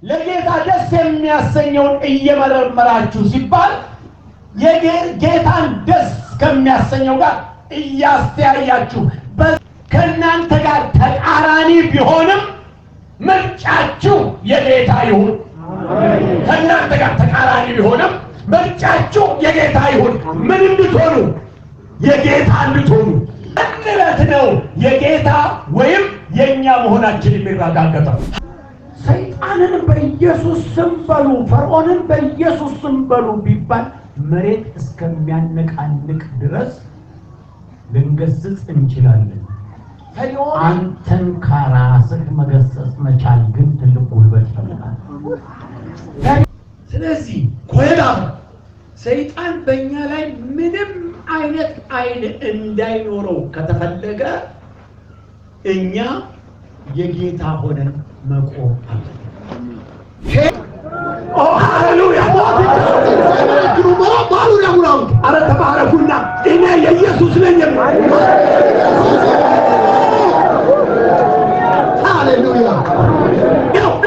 ለጌታ ደስ የሚያሰኘውን እየመረመራችሁ ሲባል የጌታን ደስ ከሚያሰኘው ጋር እያስተያያችሁ ከእናንተ ጋር ተቃራኒ ቢሆንም ምርጫችሁ የጌታ ይሁን። ከእናንተ ጋር ተቃራኒ ቢሆንም ምርጫችሁ የጌታ ይሁን። ምን እንድትሆኑ? የጌታ እንድትሆኑ። እንለት ነው የጌታ ወይም የኛ መሆናችን የሚረጋገጠው። ሰይጣንን በኢየሱስ ስም በሉ፣ ፈርዖንን በኢየሱስ ስም በሉ ቢባል መሬት እስከሚያነቃንቅ ድረስ ልንገስጽ እንችላለን። አንተን ከራስህ መገሰጽ መቻል ግን ትልቅ ጉልበት ይፈልጋል። ስለዚህ ቆይላ ሰይጣን በእኛ ላይ ምንም አይነት ኃይል እንዳይኖረው ከተፈለገ እኛ የጌታ ሆነን መቆም አለብን። ሃሌሉያ! አረ ተባረኩና እኔ የኢየሱስ ነኝ። ሃሌሉያ!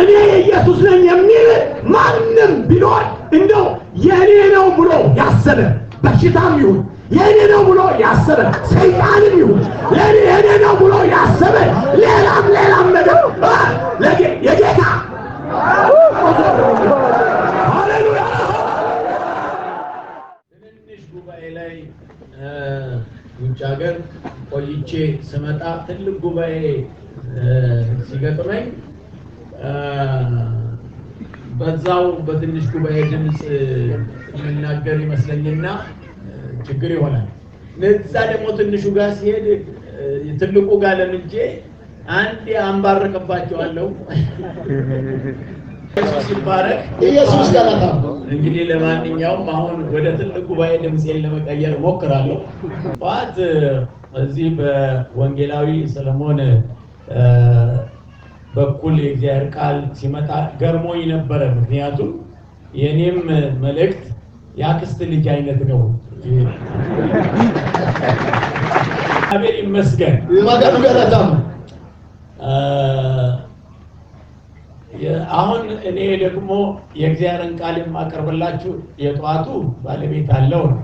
እኔ የኢየሱስ ነኝ የሚል ማንም ቢኖር እንደው የኔ ነው ብሎ ያሰበ በሽታም ይሁን የኔ ነው ብሎ ያሰበ ሰይጣንም ይሁን የኔ ነው ብሎ ያሰበ ሌላም ነገር የጌታ ሃሌሉያ! ትንሽ ጉባኤ ላይ ውጭ ሀገር ቆይቼ ስመጣ ትልቅ ጉባኤ ሲገጥመኝ በዛው በትንሽ ጉባኤ ድምፅ የምናገር ይመስለኝና ችግር ይሆናል። ለዛ ደግሞ ትንሹ ጋር ሲሄድ ትልቁ ጋር ለምጄ አንዴ አንባረከባቸዋለሁ። ኢየሱስ ይባረክ። ኢየሱስ ገለታ። እንግዲህ ለማንኛውም አሁን ወደ ትልቁ ጉባኤ ድምፄን ለመቀየር ሞክራለሁ። ጧት እዚህ በወንጌላዊ ሰለሞን በኩል የእግዚአብሔር ቃል ሲመጣ ገርሞኝ ነበረ። ምክንያቱም የኔም መልእክት ያክስት ልጅ አይነት ነው። አቤል ይመስገን ይማገዱ ገለታም። አሁን እኔ ደግሞ የእግዚአብሔርን ቃል የማቀርብላችሁ የጧቱ ባለቤት አለው ነው።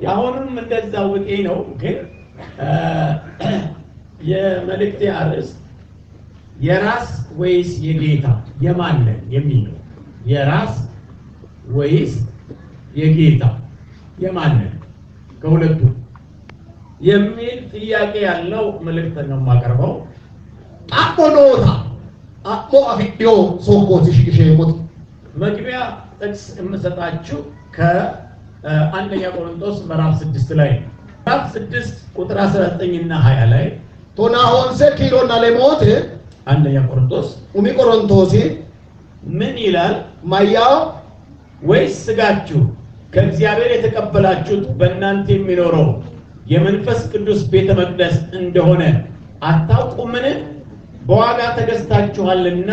ያሁንም እንደዛው ውጤ ነው። ግን የመልእክቴ አርዕስት የራስ ወይስ የጌታ የማን ነን የሚል ነው። የራስ ወይስ የጌታ የማን ነን ከሁለቱ የሚል ጥያቄ ያለው መልእክት ነው የማቀርበው። አቆኖታ አቆ አፊዮ ሶኮትሽ ይሸሙት መግቢያ ጥቅስ የምሰጣችሁ ከአንደኛ ቆሮንቶስ ምዕራፍ 6 ላይ ምዕራፍ 6 ቁጥር 19 እና 20 ላይ ቶናሆንሰ ኪሎና ለሞት አንደኛ ቆሮንቶስ ኡሚ ቆሮንቶስ ምን ይላል? ማያው ወይስ ስጋችሁ ከእግዚአብሔር የተቀበላችሁት በእናንተ የሚኖረው የመንፈስ ቅዱስ ቤተ መቅደስ እንደሆነ አታውቁምን? በዋጋ ተገዝታችኋልና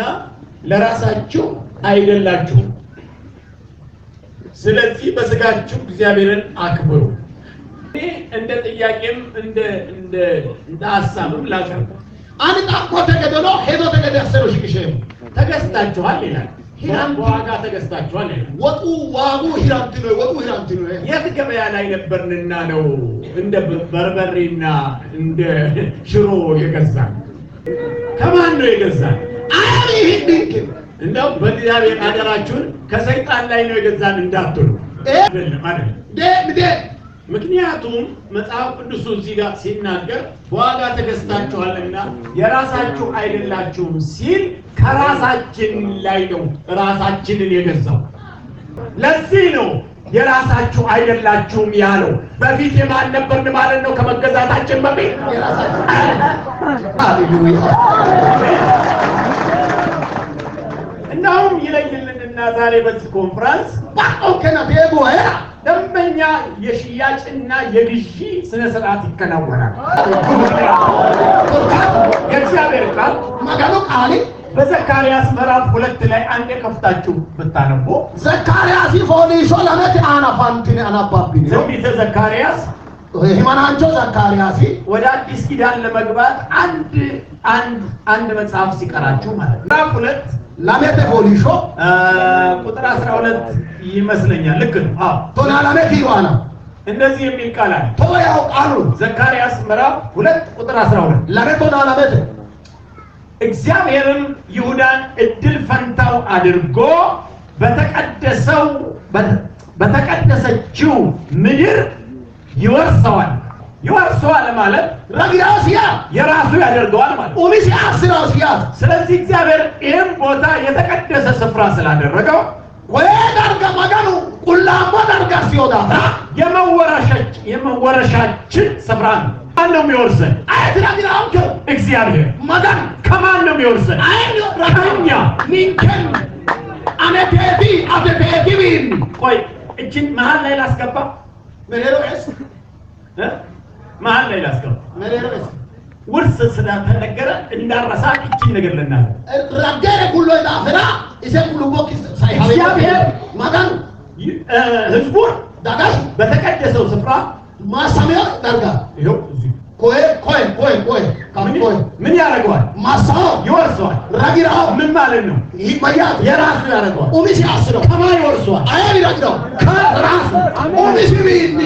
ለራሳችሁ አይደላችሁም። ስለዚህ በስጋችሁ እግዚአብሔርን አክብሩ። እንደ ጥያቄም እንደ ሐሳብም ላቀርብ። አንድ ጣቆ ተገደሎ ሄዶ ተገደሰው ሽክሽም ተገዝታችኋል ይላል። ሂራም በዋጋ ተገዝታችኋል ይላል። ወጡ ዋጉ ሂራምት ነው። ወጡ ሂራምት ነው። የት ገበያ ላይ ነበርንና ነው እንደ በርበሬና እንደ ሽሮ የገዛን? ከማን ነው የገዛን? አያሪ ሂድንክ እንደው በእግዚአብሔር አደራችሁን ከሰይጣን ላይ ነው የገዛን እንዳትሉ አይደለም። ምክንያቱም መጽሐፍ ቅዱስ እዚህ ጋር ሲናገር በዋጋ ተገዝታችኋልና የራሳችሁ አይደላችሁም ሲል ከራሳችን ላይ ነው ራሳችንን የገዛው። ለዚህ ነው የራሳችሁ አይደላችሁም ያለው። በፊት የማን ነበርን ማለት ነው? ከመገዛታችን በፊት ሃሌሉያ። እናም ይለይልንና ዛሬ በዚህ ኮንፈረንስ ባቆከና ቤቦያ ደንበኛ የሽያጭና የግዢ ስነ ስርዓት ይከናወናል። የእግዚአብሔር ቃል ማጋኖ ቃል በዘካርያስ ምዕራፍ 2 ላይ አንዴ ከፍታችሁ ብታነቡ ዘካርያስ ይፎሊሾ ለመት አናፋንቲን አናባቢን ትንቢተ ዘካርያስ ሂማናንቾ ዘካርያስ ወደ አዲስ ኪዳን ለመግባት አንድ መጽሐፍ ሲቀራችሁ ማለት ነው። ምዕራፍ 2 ላሜቴ ፎሊሾ ቁጥር 12 ይመስለኛል። ልክ ነው። ቶና ላሜቴ ይዋና እንደዚህ የሚል ቃል አለ። ቶያው ቃሉ ዘካርያስ ምዕራፍ 2 ቁጥር 12 ላሜቶና ላሜቴ እግዚአብሔርም ይሁዳን እድል ፈንታው አድርጎ በተቀደሰችው ምድር ይወርሰዋል። ይወርሰዋል ማለት ረግያሲያ የራሱ ያደርገዋል ማለት ኡሚሲያ ስራሲያ። ስለዚህ እግዚአብሔር ይህን ቦታ የተቀደሰ ስፍራ ስላደረገው ወይ ዳርጋ ማጋኑ ቁላማ ዳርጋ ሲወዳ የመወረሻችን ስፍራ ነው። ማን ነው የሚወርሰን? አይትራግራውከ እግዚአብሔር። ማጋን ከማን ነው የሚወርሰን? አይኑ ከእኛ። ሚንከን አነቴቲ አተቴቲ ቢን ቆይ እችን መሀል ላይ ላስገባ። መለሮስ መሀል ላይ ላስገባ። መለሮስ ውርስ ስለተነገረ እንዳረሳ እችን ነገር ልናገር። ረገረ ሁሉ ዳፍራ እሰ ሁሉ ቦክስ ሳይሃው እግዚአብሔር ማጋን ህዝቡን ዳጋሽ በተቀደሰው ስፍራ ማሳሚያ ዳርጋ ይኸው እዚህ ኮይ ምን ያደርገዋል? ማሳው ይወርሰዋል። ረግራው ምን ማለት ነው? ይባያ የራሱ ያደርገዋል። ኡሚሲ አስረው ከማን ይወርሰዋል? አይ ረግራው ከራሱ። ኡሚሲ ቢኒ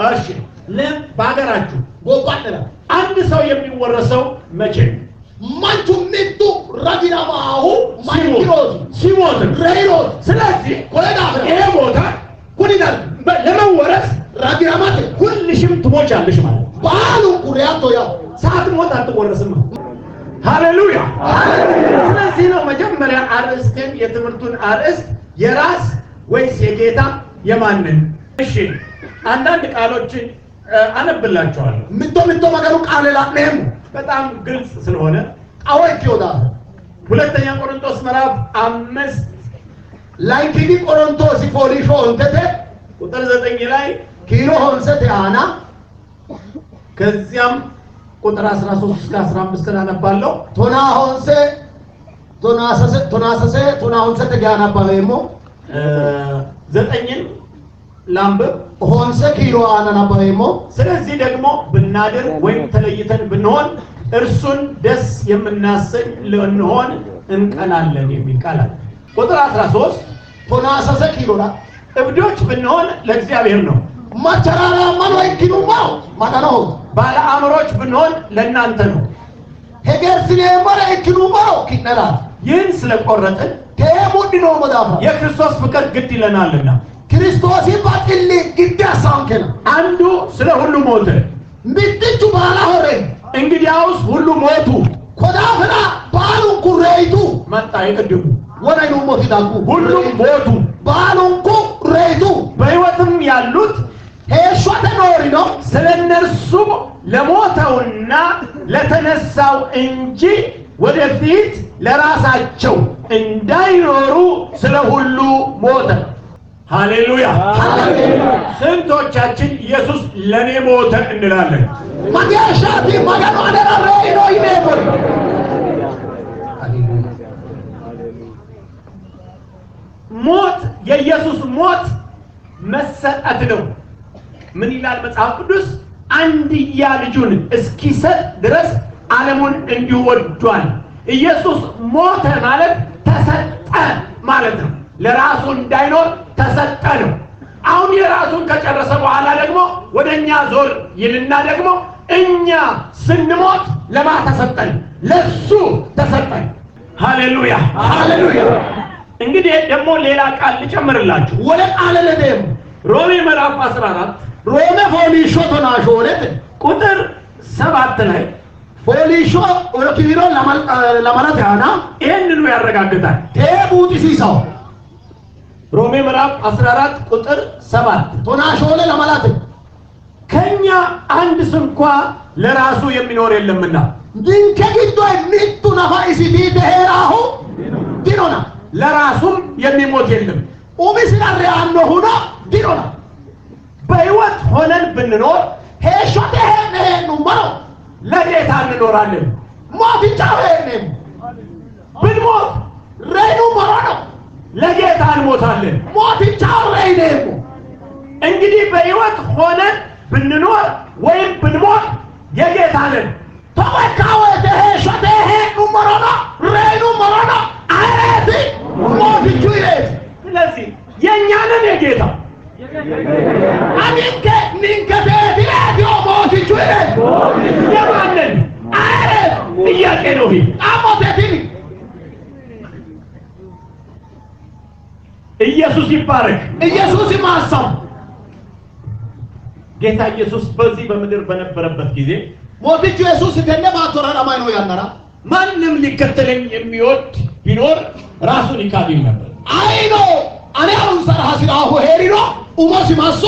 እሺ በሀገራችሁ ጎባደራ አንድ ሰው የሚወረሰው መቼ ነው? ማንቱ ሚቱ ረግራው ማይሮት ሲሞት ሬሮት። ስለዚህ ኮለዳፍራ ይሄ ቦታ ኩኒዳር ለመወረስ ረግራማት ሁልሽም ትሞቻለሽ ማለት ነው። ባሉ ቁሪያቶ ያው ሳትሞት አትወረስም። ሃሌሉያ። ስለዚህ ነው መጀመሪያ አርእስቴን የትምህርቱን አርእስት የራስ ወይስ የጌታ የማንን? እሺ አንዳንድ ቃሎችን አነብላችኋለሁ። ምቶ መገሩ ቃል ላኔም በጣም ግልጽ ስለሆነ አወክ ይወዳ ሁለተኛ ቆሮንቶስ ምዕራፍ 5 ላይኪዲ ቆሮንቶስ ፎሊሾ እንተተ ቁጥር 9 ላይ ኪሎ ሆንሰተ አና ከዚያም ቁጥር 13 እስከ 15 አነባለሁ። ቶና ሆንሰ ቶና ሆንሰ ተጋናባበሞ 9ን ላምብብ ሆንሰ ኪሎ አናናባበሞ። ስለዚህ ደግሞ ብናድር ወይም ተለይተን ብንሆን እርሱን ደስ የምናሰኝ ልንሆን እንቀናለን የሚል ቃል አለ። ቁጥር 13 ቶና ሰሰ ኪሎላ እብዶች ብንሆን ለእግዚአብሔር ነው። ማቸራራ ማን ወይኪኑማው ማዳናው ባለ አእምሮች ብንሆን ለእናንተ ነው። ሄገር ሲኔማራ ይኪኑማው ኪነላ ይህን ስለቆረጥን ከሙድኖ መዳፋ የክርስቶስ ፍቅር ግድ ይለናልና ክርስቶስ ባጥል ግዳሳንከና አንዱ ስለ ሁሉ ሞተ። ምጥቹ ባላ ሆረ እንግዲያውስ ሁሉ ሞቱ። ኮዳፍራ ባሉን ኩሬይቱ መጣ ይቀድሙ ወራይኑ ሞት ዳጉ ሁሉም ሞቱ። ባሉን ኩሬይቱ በሕይወትም ያሉት ሄሾተ ኖሪ ነው ስለ እነርሱ ለሞተውና ለተነሳው እንጂ ወደፊት ለራሳቸው እንዳይኖሩ ስለ ሁሉ ሞተ። ሃሌሉያ። ስንቶቻችን ኢየሱስ ለኔ ሞተ እንላለን? ማዲያሻቲ ማጋኖ አደራ ሬኖ ይኔቦር ሞት የኢየሱስ ሞት መሰጠት ነው። ምን ይላል መጽሐፍ ቅዱስ? አንድያ ልጁን እስኪሰጥ ድረስ ዓለሙን እንዲሁ ወዷል። ኢየሱስ ሞተ ማለት ተሰጠ ማለት ነው። ለራሱ እንዳይኖር ተሰጠ ነው። አሁን የራሱን ከጨረሰ በኋላ ደግሞ ወደኛ ዞር ይልና ደግሞ እኛ ስንሞት ለማ ተሰጠን? ለሱ ተሰጠን። ሃሌሉያ ሃሌሉያ። እንግዲህ ደግሞ ሌላ ቃል ልጨምርላችሁ። ወለ ቃለ ለደም ሮሜ ምዕራፍ 14 ሮሜ ፎሊሾ ቶናሾ ወለት ቁጥር 7 ላይ ፎሊሾ ወለ ኪቢሮ ለማለት ያና ይሄንኑ ያረጋግጣል። ቴቡቲ ሲሳው ሮሜ ምዕራፍ 14 ቁጥር 7 ቶናሾ ወለ ለማለት ከኛ አንድ ስንኳ ለራሱ የሚኖር የለምና ድንከ ግዶ ሚቱ ነፋ ኢሲቲ ተሄራሁ ዲኖና ለራሱም የሚሞት የለም። ኡሚስራሪ አንዶ ሆኖ ዲኖና በሕይወት ሆነን ብንኖር ሄሾተ ሄነ ነው ለጌታ እንኖራለን። ሞት ይጫወንም ብንሞት ሬኑ መሮኖ ለጌታ እንሞታለን። ሞት ይጫወንም እንግዲህ በሕይወት ሆነን ብንኖር ወይም ብንሞት የጌታ ነን። ተወካወ ሄሾተ ሄኑ መሮኖ ሬኑ አይኑ መራና አያቲ ሞትቹ ይሬት ስለዚህ የኛንን የጌታ አሚንከ ንንከቴ ዲሬትዮ ሞትቹ ይሬት የማንን አያት ጥያቄ ነው ይሄ። አሞቴቲኒ ኢየሱስ ይባረክ። ኢየሱስ ይማሰብ ጌታ ኢየሱስ በዚህ በምድር በነበረበት ጊዜ ሞትቹ ኢየሱስ ደነ ማቶራ ለማይ ነው ያነራ ማንም ሊከተለኝ የሚወድ ቢኖር ራሱን ይካድ ነበር። አይኖ አኔ አሁን ሰራህ ሲራሁ ሄሪኖ ኡሞሲ ማሶ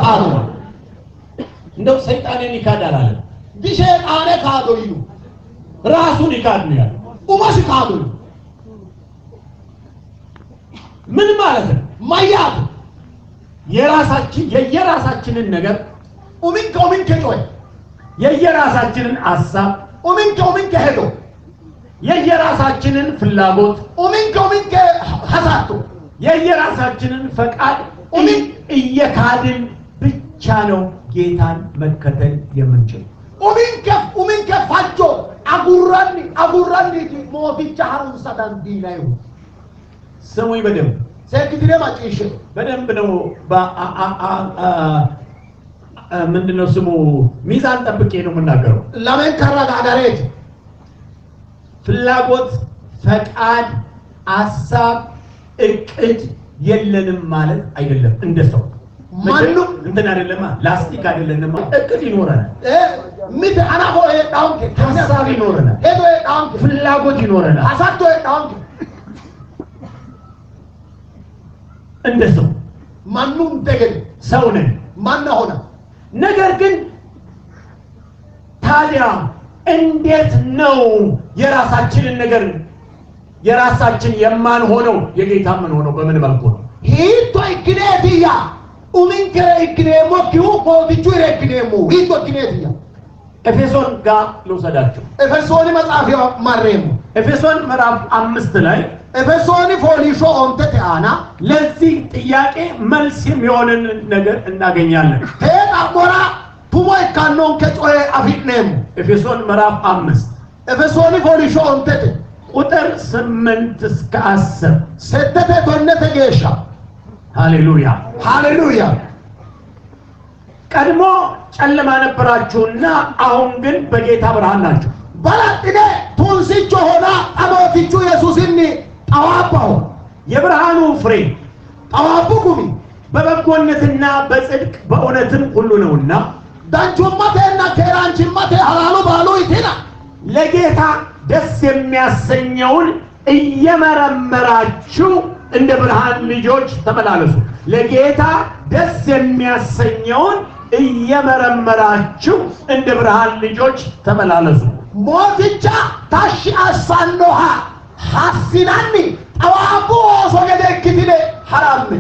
ካዶ እንደው ሰይጣንን ይካድ አላለም። ዲሸጣኔ ካዶ ይሉ ራሱን ይካድ ነው ያለው። ኡሞሲ ካዶ ምን ማለት ነው? ማያት የየራሳችንን ነገር ኡሚን ከጮይ የየራሳችንን ሐሳብ ኡሚን ከሄዶ የየራሳችንን ፍላጎት ኡሚን ከሐሳቶ የየራሳችንን ፈቃድ እየካድን ብቻ ነው ጌታን መከተል የምንችል። ኡሚን ከፋጆ አጉራኒ ሞቲቻ ሀሩን ሰዳን ዲናዩ ስሙኝ በደንብ ሰክትሬ ማጭሽ በደንብ ነው። ምንድነው ስሙ ሚዛን ጠብቄ ነው የምናገረው። ለምን ከራጋዳሬት ፍላጎት፣ ፈቃድ፣ ሐሳብ፣ እቅድ የለንም ማለት አይደለም። እንደሰው ማኑ እንትን አይደለም፣ ላስቲክ አይደለም። እቅድ ይኖረናል፣ ሚት አናሆ ዳውንክ ሐሳብ ይኖረናል፣ ሄዶ ዳውንክ ፍላጎት ይኖረናል፣ ሐሳብ ዳውንክ እንደሰው ማኑም ደገል ሰው ነን። ማን ሆነ ነገር ግን ታዲያ እንዴት ነው የራሳችንን ነገር የራሳችን የማንሆነው የጌታ ምን ሆነው በምን መልኩ ነው? ሂቶ ይግኔትያ ኡሚንከረ ይግኔሞ ኪው ሞትቹ ይረግኔሞ ሂቶ ይግኔትያ ኤፌሶን ጋር ልውሰዳችሁ። ኤፌሶን መጽሐፍ ማረሙ ኤፌሶን ምዕራፍ 5 ላይ ኤፌሶን ፎሊሾ ኦንተት አና ለዚህ ጥያቄ መልስ የሚሆንን ነገር እናገኛለን። ሄዳ ሞራ ቱሞይ ካኖን ከጮዬ አፊነሙ ኤፌሶን ምዕራፍ 5 ኤፌሶን ፎሊሾ ኦንተት ቁጥር 8 እስከ 10 ሰተተ ቶነተ ጌሻ ሃሌሉያ ሃሌሉያ ቀድሞ ጨለማ ነበራችሁና አሁን ግን በጌታ ብርሃን ናችሁ። ባላጥኔ ቱንሲቾ ሆና አሞቲቹ ኢየሱስኒ ጣዋባው የብርሃኑ ፍሬ ጣዋቡኩሚ በበጎነትና በጽድቅ በእውነትም ሁሉ ነውና ዳንቹማቴና ከራንቺማቴ ሐላሉ ባሉ ይቴና ለጌታ ደስ የሚያሰኘውን እየመረመራችሁ እንደ ብርሃን ልጆች ተመላለሱ። ለጌታ ደስ የሚያሰኘውን እየመረመራችሁ እንደ ብርሃን ልጆች ተመላለሱ። ሞትቻ ታሺ አሳኖሃ ሐሲናኒ ጣዋቡ ሶገደ ክትለ ሐራም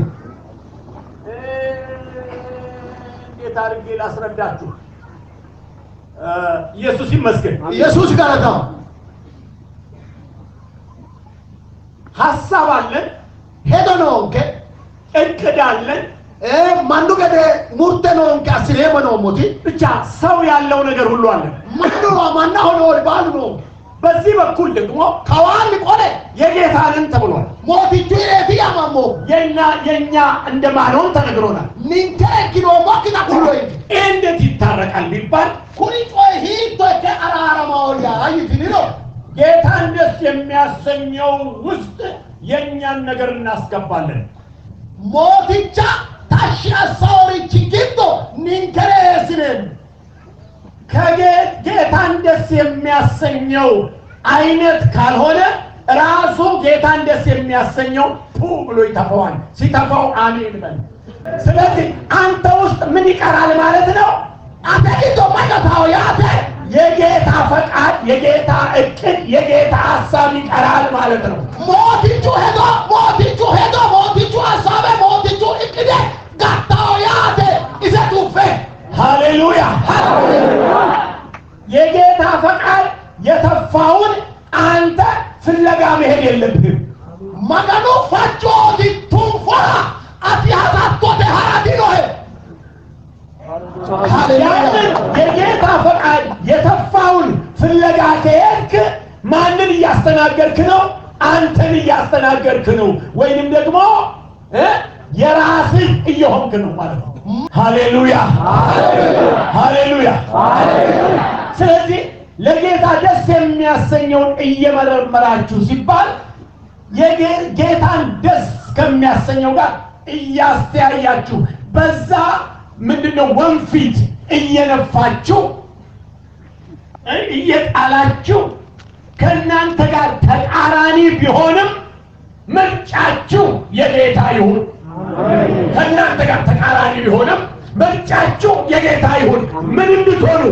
እንዴት አድርጌ ላስረዳችሁ? ኢየሱስ ይመስገን። ኢየሱስ ጋራታ ሐሳብ አለን፣ ሄዶ ነው እንከ እቅድ አለን። ማንዱ ገደ ሙርተ ነው እንከ አስሬሞ ነው ሞቲ ብቻ ሰው ያለው ነገር ሁሉ አለ። ማና ሆኖ ባሉ ነው። በዚህ በኩል ደግሞ ከዋል ቆለ የጌታንን ተብሏል። ሞቲቹ ይረቲ ያማሞ የኛ እንደማንሆን ተነግሮናል። ንንከረኪኖ ሞኪና ኩሎ እንዴት ይታረቃል ቢባል ኩኒ ጮይ ሂቶ ከአራራማው ያይትኒ ነው ጌታን ደስ የሚያሰኘው ውስጥ የኛን ነገር እናስገባለን። ሞቲቻ ታሺ አሳውሪ ችግዶ ንንከረስነን ከጌታን ደስ የሚያሰኘው አይነት ካልሆነ ራሱ ጌታን ደስ የሚያሰኘው ብሎ ይተፋዋል። ሲተፋው አሜን በል። ስለዚህ አንተ ውስጥ ምን ይቀራል ማለት ነው? አተኪቶ ማይታው ያተ የጌታ ፈቃድ፣ የጌታ እቅድ፣ የጌታ ሐሳብ ይቀራል ማለት ነው። ሞቲቹ ሄዶ ሞቲቹ ሐሳበ ሞቲቹ እቅደ ጋታው ያተ ኢዘቱፈ ሃሌሉያ የጌታ ፈቃድ የተፋውን አንተ ፍለጋ መሄድ የለብህም። ማጋኖ ፋጆቲ ቱንፎራ አቲ ሐሳቶተ ሐራዲኖ ያንን የጌታ ፈቃድ የተፋውን ፍለጋ ከሄድክ ማንን እያስተናገርክ ነው? አንተን እያስተናገርክ ነው፣ ወይንም ደግሞ የራስህ እየሆንክ ነው ማለት ነው። ሃሌሉያ ሃሌሉያ። ስለዚህ ለጌታ ደስ የሚያሰኘውን እየመረመራችሁ ሲባል የጌታን ደስ ከሚያሰኘው ጋር እያስተያያችሁ በዛ ምንድነው ወንፊት እየነፋችሁ እየጣላችሁ ከእናንተ ጋር ተቃራኒ ቢሆንም ምርጫችሁ የጌታ ይሁን። ከእናንተ ጋር ተቃራኒ ቢሆንም ምርጫችሁ የጌታ ይሁን። ምን እንድትሆኑ?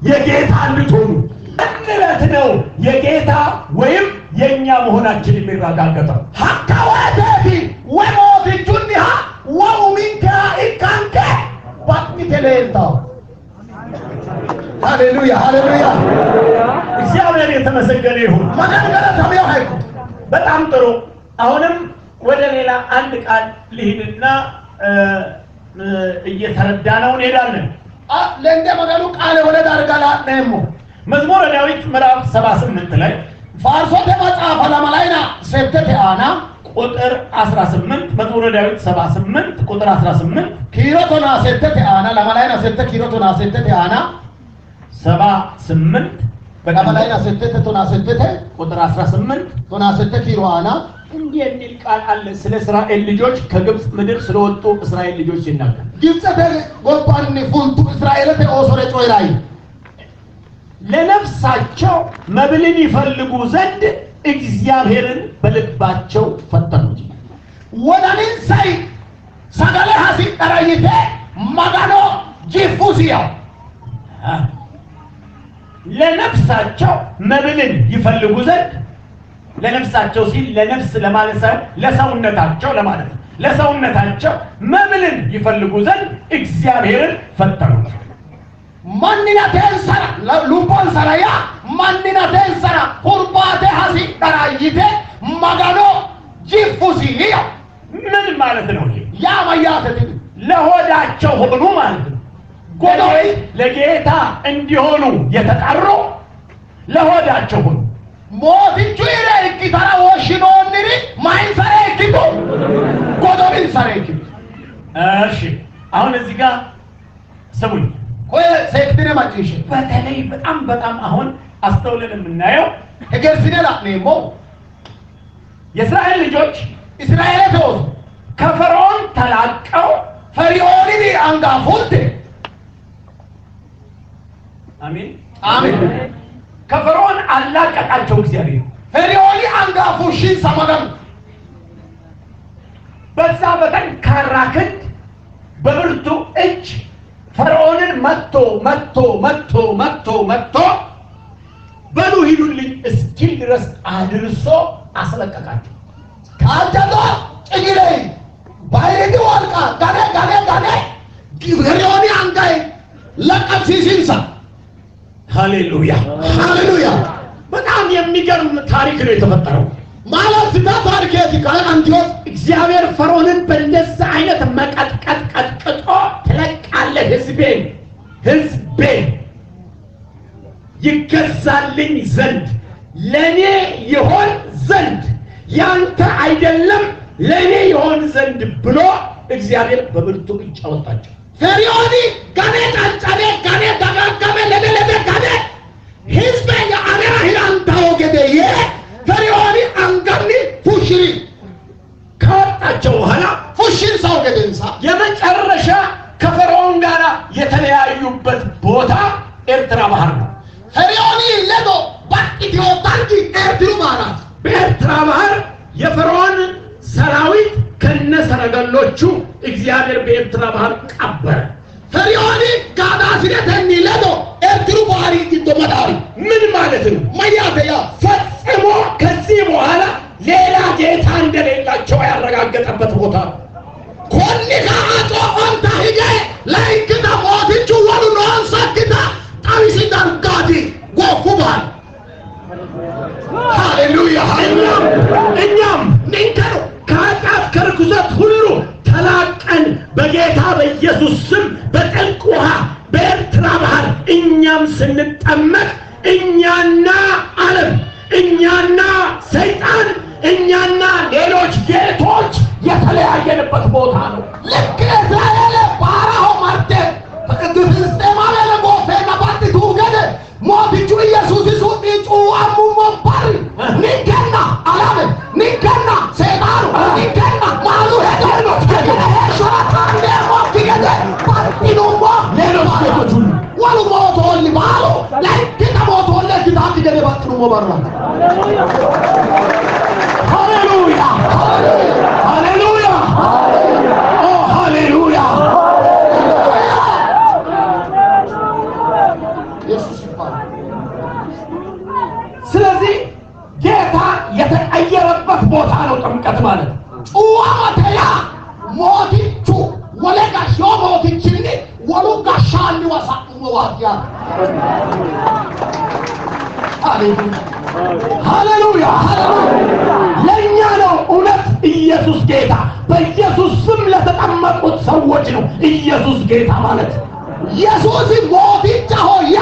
የጌታ እንድትሆኑ። እንለት ነው የጌታ ወይም የኛ መሆናችን የሚረጋገጠው። ሀካዋቴፊ ወሞትቹኒሃ ወኡሚንከ ኢካንከ ባትሚቴሌንታው ሃሌሉያ ሃሌሉያ። እግዚአብሔር የተመሰገነ ይሁን። ማናገረ ሰማያው ሀይኩ በጣም ጥሩ። አሁንም ወደ ሌላ አንድ ቃል ልሂድና እየተረዳነው እንሄዳለን። ለእንደ መገሉ ቃል ወደ ዳርጋላ ነሞ መዝሙረ ዳዊት ምዕራፍ 78 ላይ ፋርሶተ መጽሐፈ ለመላይና ሴብተተ አና ቁጥር 18 መዝሙረ ዳዊት 78 ቁጥር 18 ኪሮቶና ሴብተተ አና ለመላይና ሴብተ ኪሮቶና ሴብተተ አና 78 ለመላይና ሴብተተ ቶና ሴብተተ ቁጥር 18 ቶና ሴብተ ኪሮ አና እንዲህ የሚል ቃል አለ። ስለ እስራኤል ልጆች ከግብፅ ምድር ስለወጡ እስራኤል ልጆች ሲናገር ግብፅተ ጎባን ፉልቱ እስራኤልተ ኦሶረ ጮይራይ ለነፍሳቸው መብልን ይፈልጉ ዘንድ እግዚአብሔርን በልባቸው ፈተኑት። ወዳንን ሳይ ሰገለ ሀሲ ጠራይቴ ማጋኖ ጂፉሲያ ለነፍሳቸው መብልን ይፈልጉ ዘንድ ለነፍሳቸው ሲል ለነፍስ ለማለት ሳይሆን ለሰውነታቸው ለማለት ነው። ለሰውነታቸው መብልን ይፈልጉ ዘንድ እግዚአብሔርን ፈተኑት። ማንነቴን ሰራ ሉቦን ሰራያ ማንነቴን ሰራ ሁርባቴ ሀሲ ጠራይቴ ማጋኖ ጂፉሲያ ምን ማለት ነው? ያ ማያተት ለሆዳቸው ሆኑ ማለት ነው። ጎዶይ ለጌታ እንዲሆኑ የተጠሩ ለሆዳቸው ሆኑ። ሞትቹ ይረ እኪታራ ወሽኖንሪ ማይንሰረ እኪቱ ጎዶሪን ሰረ እኪቱ። እሺ አሁን እዚህ ጋር ስሙኝ። ወይ ሴክትሪ ማጭሽ በተለይ በጣም አሁን አስተውለን የምናየው እገርሲነላ ነሞ የእስራኤል ልጆች እስራኤል ተወሱ ከፈርዖን ተላቀው ፈሪዖን አንጋፉት አሜን አሜን ከፈርዖን አላቀቃቸው እግዚአብሔር። ፈሪዖን አንጋፉ ሺን ሰማገም በዛ በጠንካራ ክንድ በብርቱ እጅ ፈርዖንን መቶ በሉ ሂዱልኝ እስኪል ድረስ አድርሶ አስለቀቃቸው። ካጀቶ ጭጊለይ ባይዲ ወልቃ ጋኔ ፈሪዖን አንጋይ ለቀብሲሲንሳ ሃሌሉያ ሃሌሉያ። በጣም የሚገርም ታሪክ ነው የተፈጠረው። ማለት ታሪኬት ካለ አንቲዮስ እግዚአብሔር ፈርዖንን በእንደዛ አይነት መቀጥቀጥ ቀጥቅጦ ትለቃለህ ህዝቤን ይገዛልኝ ዘንድ ለኔ ይሆን ዘንድ ያንተ አይደለም ለኔ ይሆን ዘንድ ብሎ እግዚአብሔር በብርቱ እጅ አወጣቸው። ፈሪዖን ጋኔ ጫንጫኔ ጋኔ ተጋገመ ለደለደ ጋኔ ህዝብ የአገራ ሂላንታው ገደየ ፈሪዖን አንጋኒ ፉሽሪ ካወጣቸው በኋላ ፉሽሪ ሰው ገደንሳ የመጨረሻ ከፈርዖን ጋር የተለያዩበት ቦታ ኤርትራ ባህር ነው። ፈሪዖን ለዶ ባቂቲዮ ታንጂ ኤርትሩ ማለት በኤርትራ ባህር የፈርዖን ሰራዊት ከነሰረገሎቹ እግዚአብሔር በኤርትራ ባህር ቀበረ። ፈሪዖን ጋዳ ሲደተኒ ለዶ ኤርትሩ ባህሪ ይደመዳሪ ምን ማለት ነው? ማያተያ ፈጽሞ ከዚህ በኋላ ሌላ ጌታ እንደሌላቸው ያረጋገጠበት ቦታ ነው። ኮኒካ አቶ ኦንታ ሂገ ላይክታ ሞትቹ ወሉ ኖን ሰክታ ጣዊሲ ዳርጋዲ ጎፉባል ሃሌሉያ እኛም ንንከሩ ከኃጢአት ከርኩሰት ሁሉ ተላቀን በጌታ በኢየሱስ ስም በጥልቅ ውሃ በኤርትራ ባህር እኛም ስንጠመቅ እኛና ዓለም ገዢዎች ጌቶች የተለያየንበት ቦታ ነው። ልክ እስራኤል ባራሆ ማርቴ ፍልስጤማዊ ለጎፌና ባጥቱ ገደ ሞትቹ ኢየሱስ ሱጢጩ አሙሞን በር ንገና አላም ንገና ሰይጣኑ ንገና ማሉ ሄደሎ ሸራታን ሞት ገደ ባጥኑሞ ሌሎች ጌቶች ሁሉ ወሉ ሞቶል ባሉ ለክ ተሞቶል ለግዳት ገደ ባጥኑሞ በራ ሃሌሉያ ሃሌሉያ ኦ ሃሌሉያ ስለዚህ ጌታ የተቀየረበት ቦታ ነው ጥምቀት ማለት። ጩዋመተያ ሞቲቹ ወለጋሽ ሞቲችኒ ወሉጋሻኒ ወሳሙ ዋያ ሃሌሉያ ሃሌሉያ ለኛ ነው እውነት ኢየሱስ ጌታ። በኢየሱስ ስም ለተጠመቁት ሰዎች ነው ኢየሱስ ጌታ ማለት። ኢየሱስ ሞቲቻ ሆያ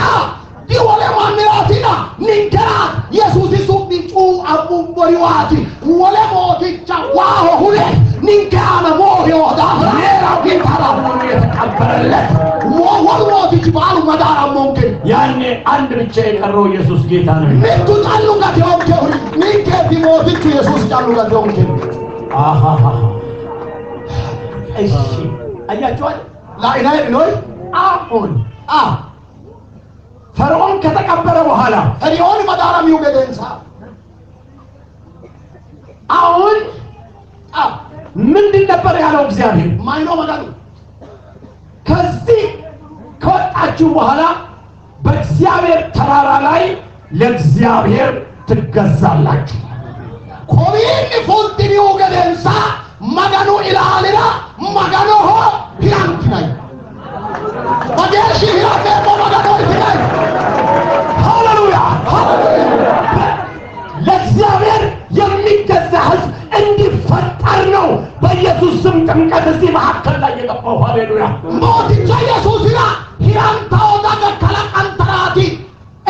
ዲወለ ማንራቲና ንገራ ኢየሱስ ሱቢጩ አቡቦሪዋቲ ወለ ሞቲቻ ዋሆ ሁሌ ንገራ ሞሪዮ ዳፍራው ጌታራ ሆኖ የተቀበረለት ወወል ሞቲች ባሉ መዳራ ሞንከን ያኔ አንድ ብቻ የቀረው ኢየሱስ ጌታ ነው። ምቱ ጣሉ ጋቴ ንገ ዲሞቲቹ ኢየሱስ ጣሉ ጋቴ አሃሃ እሺ አያችኋል። ላኢላህ ነው አሁን ፈርዖን ከተቀበረ በኋላ ፈርዖን መዳራም ይውገደንሳ አሁን ምንድን ነበር ያለው እግዚአብሔር? ማይኖ መዳሩ ከዚህ ከወጣችሁ በኋላ በእግዚአብሔር ተራራ ላይ ለእግዚአብሔር ትገዛላችሁ። ኮቢን ፉልቲኒ ይውገደንሳ መገኑ ኢላሊራ መገኑ ሆ ሂራንትናይ ወደሽ ሂራቴ መገኑ ኢላሊራ ሃሌሉያ ለእግዚአብሔር የሚገዛ ሕዝብ እንዲፈጠር ነው በኢየሱስ ስም ጥምቀት እዚህ መካከል ላይ የገባው። ሃሌሉያ ሞቲቻ ኢየሱስና ሂራንታው ከለቀንተራቲ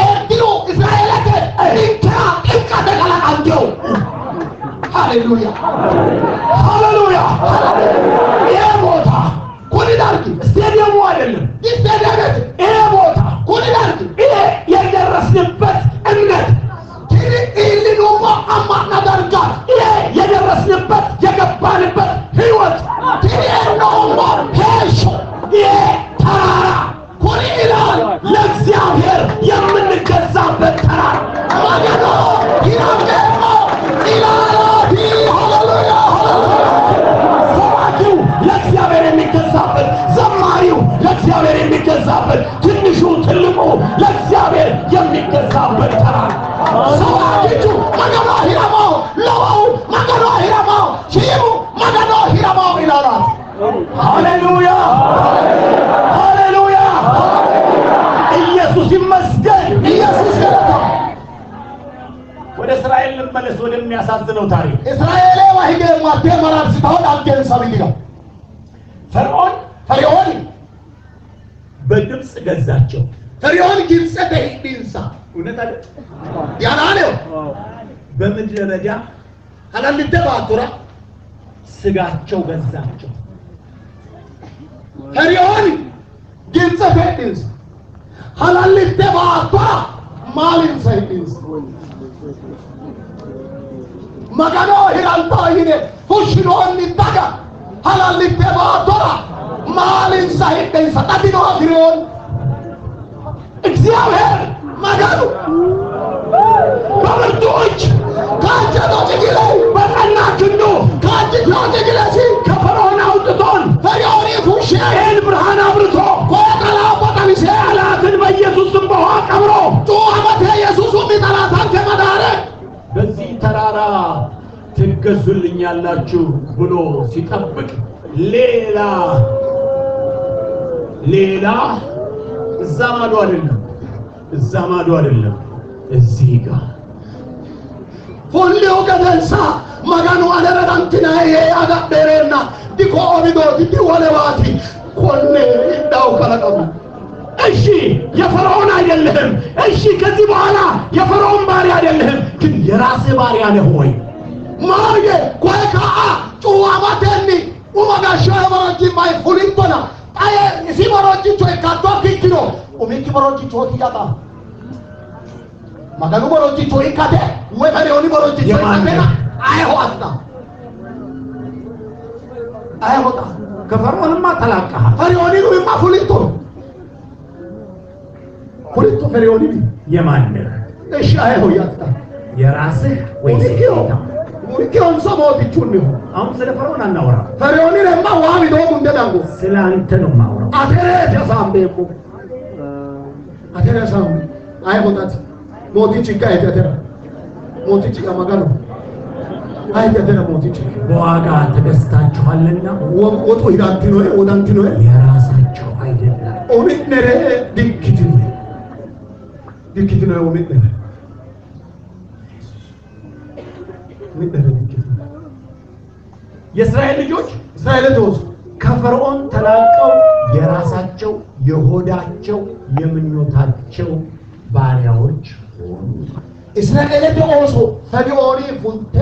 ኤርዲሩ እስራኤለከ ኢንከራ ጥምቀተ ከለቀንቴው ሃሌሉያ ሃሌሉያ ይሄ ቦታ ኩኒዳርኪ ስቴዲየሙ አይደለም። ይስተዳደት ይሄ ቦታ ኩኒዳርኪ ይሄ የደረስንበት እምነት ኢሊኑሞ አማና ደርጋ ይሄ የደረስንበት የገባንበት ህይወት ቲሪኖሞ ሄሾ ይሄ ተራራ ኩኒ ኢላል ለእግዚአብሔር የምንገዛበት ተራራ ማገዶ ሂራሜሞ ኢላላቲ ሃሌሉያ ሰባኪው ለእግዚአብሔር የሚገዛበት፣ ዘማሪው ለእግዚአብሔር የሚገዛበት፣ ትንሹ ትልቁ ለእግዚአብሔር የሚገዛበት ተራራ ሰዋኪቹ መገዶ ሂራማው ለዋው መገዶ ሂራማው ሺሙ መገዶ ሂራማው ኢላላት ሃሌሉያ ሃሌሉያ ኢየሱስ ይመስገን። ኢየሱስ ገለታ ወደ እስራኤል ልመለስ ወደሚያሳዝነው ታሪክ። እስራኤል ዋሂገ ማቴ መራር ሲታውን አልገን ሰብይጋ ፈርዖን በግብፅ ገዛቸው። ፈርዖን ግብፅ ተሂድንሳ እውነት አይደል? ያናለው በምድረ በዳ አላልተ ባቱራ ስጋቸው ገዛቸው። ፈርዖን ግብፅ ተሂድንሳ አላልተ ባቱራ ማልን ሰሂድንሳ መገኖ ሂራንታ ይኔ ሁሽኖን ይታጋ አላልተ ባቱራ ማልን ሰሂድንሳ ታዲኖ ፍሬውን እግዚአብሔር መገኑ በብርቱዎች ከእንጨቶች ግላይ በቀና ክንዱ ከእንጭቶች ግለሲ ከፈርዖን አውጥቶን ፈርዖን ፉሼን ብርሃን አብርቶ ኮቀላ ቦታቢሴ አላትን በኢየሱስ ስም በውሃ ቀብሮ ጩኸመቴ ኢየሱስ ሚጠላታን ከመዳረ በዚህ ተራራ ትገዙልኛላችሁ ብሎ ሲጠብቅ ሌላ እዛ ማዶ አይደለም እዚህ ጋር ፉሊው ገደልሳ መገኑ አደረዳንትና ያጋደረና ዲኮ ኦሪዶ ዲወለባቲ ኮኔ እንዳው ከለቀሙ እሺ የፈርዖን አይደለህም። እሺ ከዚህ በኋላ የፈርዖን ባሪያ አይደለህም፣ ግን የራስህ ባሪያ ነህ ወይ? ማርጌ ኮካ amatenni umagasho boroji mai fulintona aye si boroji to ekato kikino umiki boroji to tiyata maganu boroji to ikate we bare oni boroji to ikate aye hoasta aye hota ከፈርዖንማ ተላቀህ ፈሪዖን ነው ማፉሊቶ ሁለቱ ፈሪዖን የማንህ እሺ አይሆን ያጣ የራስህ ወይስ ጌታ ሙሪኪውን ሰሞት ይቹን ነው አሁን ስለ ፈርዖን አናወራ ፈሪዖን ለማ ዋሚ ዶም እንደዳንጎ ስለ አንተ ነው ማወራው አተረ ተሳምበኩ አተረ ሳም አይሆታት ሞቲቺ ጋይተረ ሞቲቺ ጋማጋሉ አይተረ ሞቲቺ በዋጋ ተገዝታችኋልና ወጡ ይዳንቲኖ ወዳንቲኖ የራሳቸው አይደለም ኦሚነረ ዲክቲኖ ኦሚነረ የእስራኤል ልጆች ከፈርዖን ተላቀው የራሳቸው የሆዳቸው የምኞታቸው ባሪያዎች ሆኑ። እስራኤል ደኦሶ ፈዲኦሪ ፉንቴ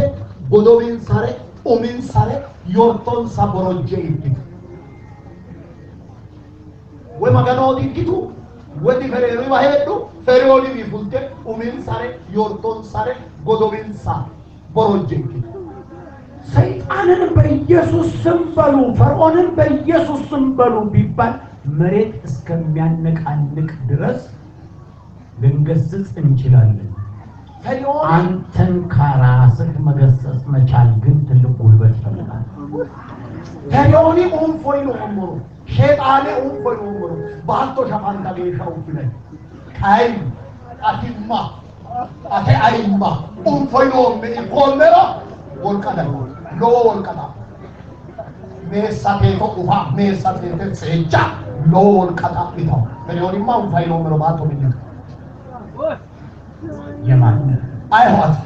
ጎዶቢን ሳሬ ኡሚን ሳሬ ዮርቶን ሳቦሮጄ ይት ወማጋኖ ዲኪቱ ወዲ ፈሬሪ ባሄዱ ፈሪኦሪ ቢፉንቴ ኡሚን ሳሬ ዮርቶን ሳሬ ጎዶቢን ሳ ቦሮጄ ይት ሰይጣንን በኢየሱስ ስም በሉ ፈርዖንን በኢየሱስ ስም በሉ ቢባል መሬት እስከሚያነቃንቅ ድረስ ልንገስጽ እንችላለን። ፈርዖን አንተን ከራስህ መገሰጽ መቻል ግን ትልቅ ጉልበት ይፈልጋል። ፈርዖን ኡንፎይ ነው አምሮ ሸይጣን ኡንፎይ ነው አምሮ ባልቶ ሸፋንታ ጌሻው ይላል ካይ አቲማ አቴ አይማ ኡንፎይ ነው ኮሜራ ወልቀዳ ሎ ወልቀዳ ሜሳቴ ተቁፋ ሜሳቴ ተሰጫ ሎ ወልቀዳ ይታው ፈርዖንማ ኡንፎይ ነው አምሮ ባልቶ ምን የማን አይሆት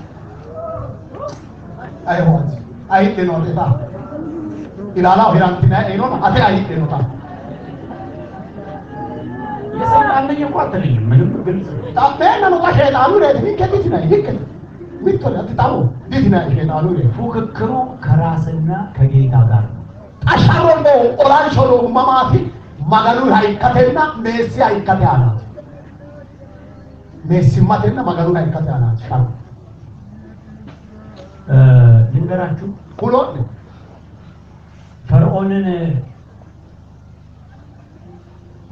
አይት ነው ተታ ኢላላ ሂራንቲና አይኖ አቴ አይት ነው ታ የሰይጣን ልጅ እንኳን አትለኝም ምንም ግልጽ ታበና ነው ሸይጣኑ ነው ዲከት ነው ዲከት ምትለ ተታው ዲትና ሸይጣኑ ነው ፉክክሩ ከራስና ከጌታ ጋር ነው። አሻሮን ነው ኦላን ሾሎ ማማቲ ማጋኑ ሃይከተና ሜሲ ሃይከተ አላት ሜሲ ማተና ማጋኑ ሃይከተ አላት ሻው ልንገራችሁ ኩሎት ፈርዖንን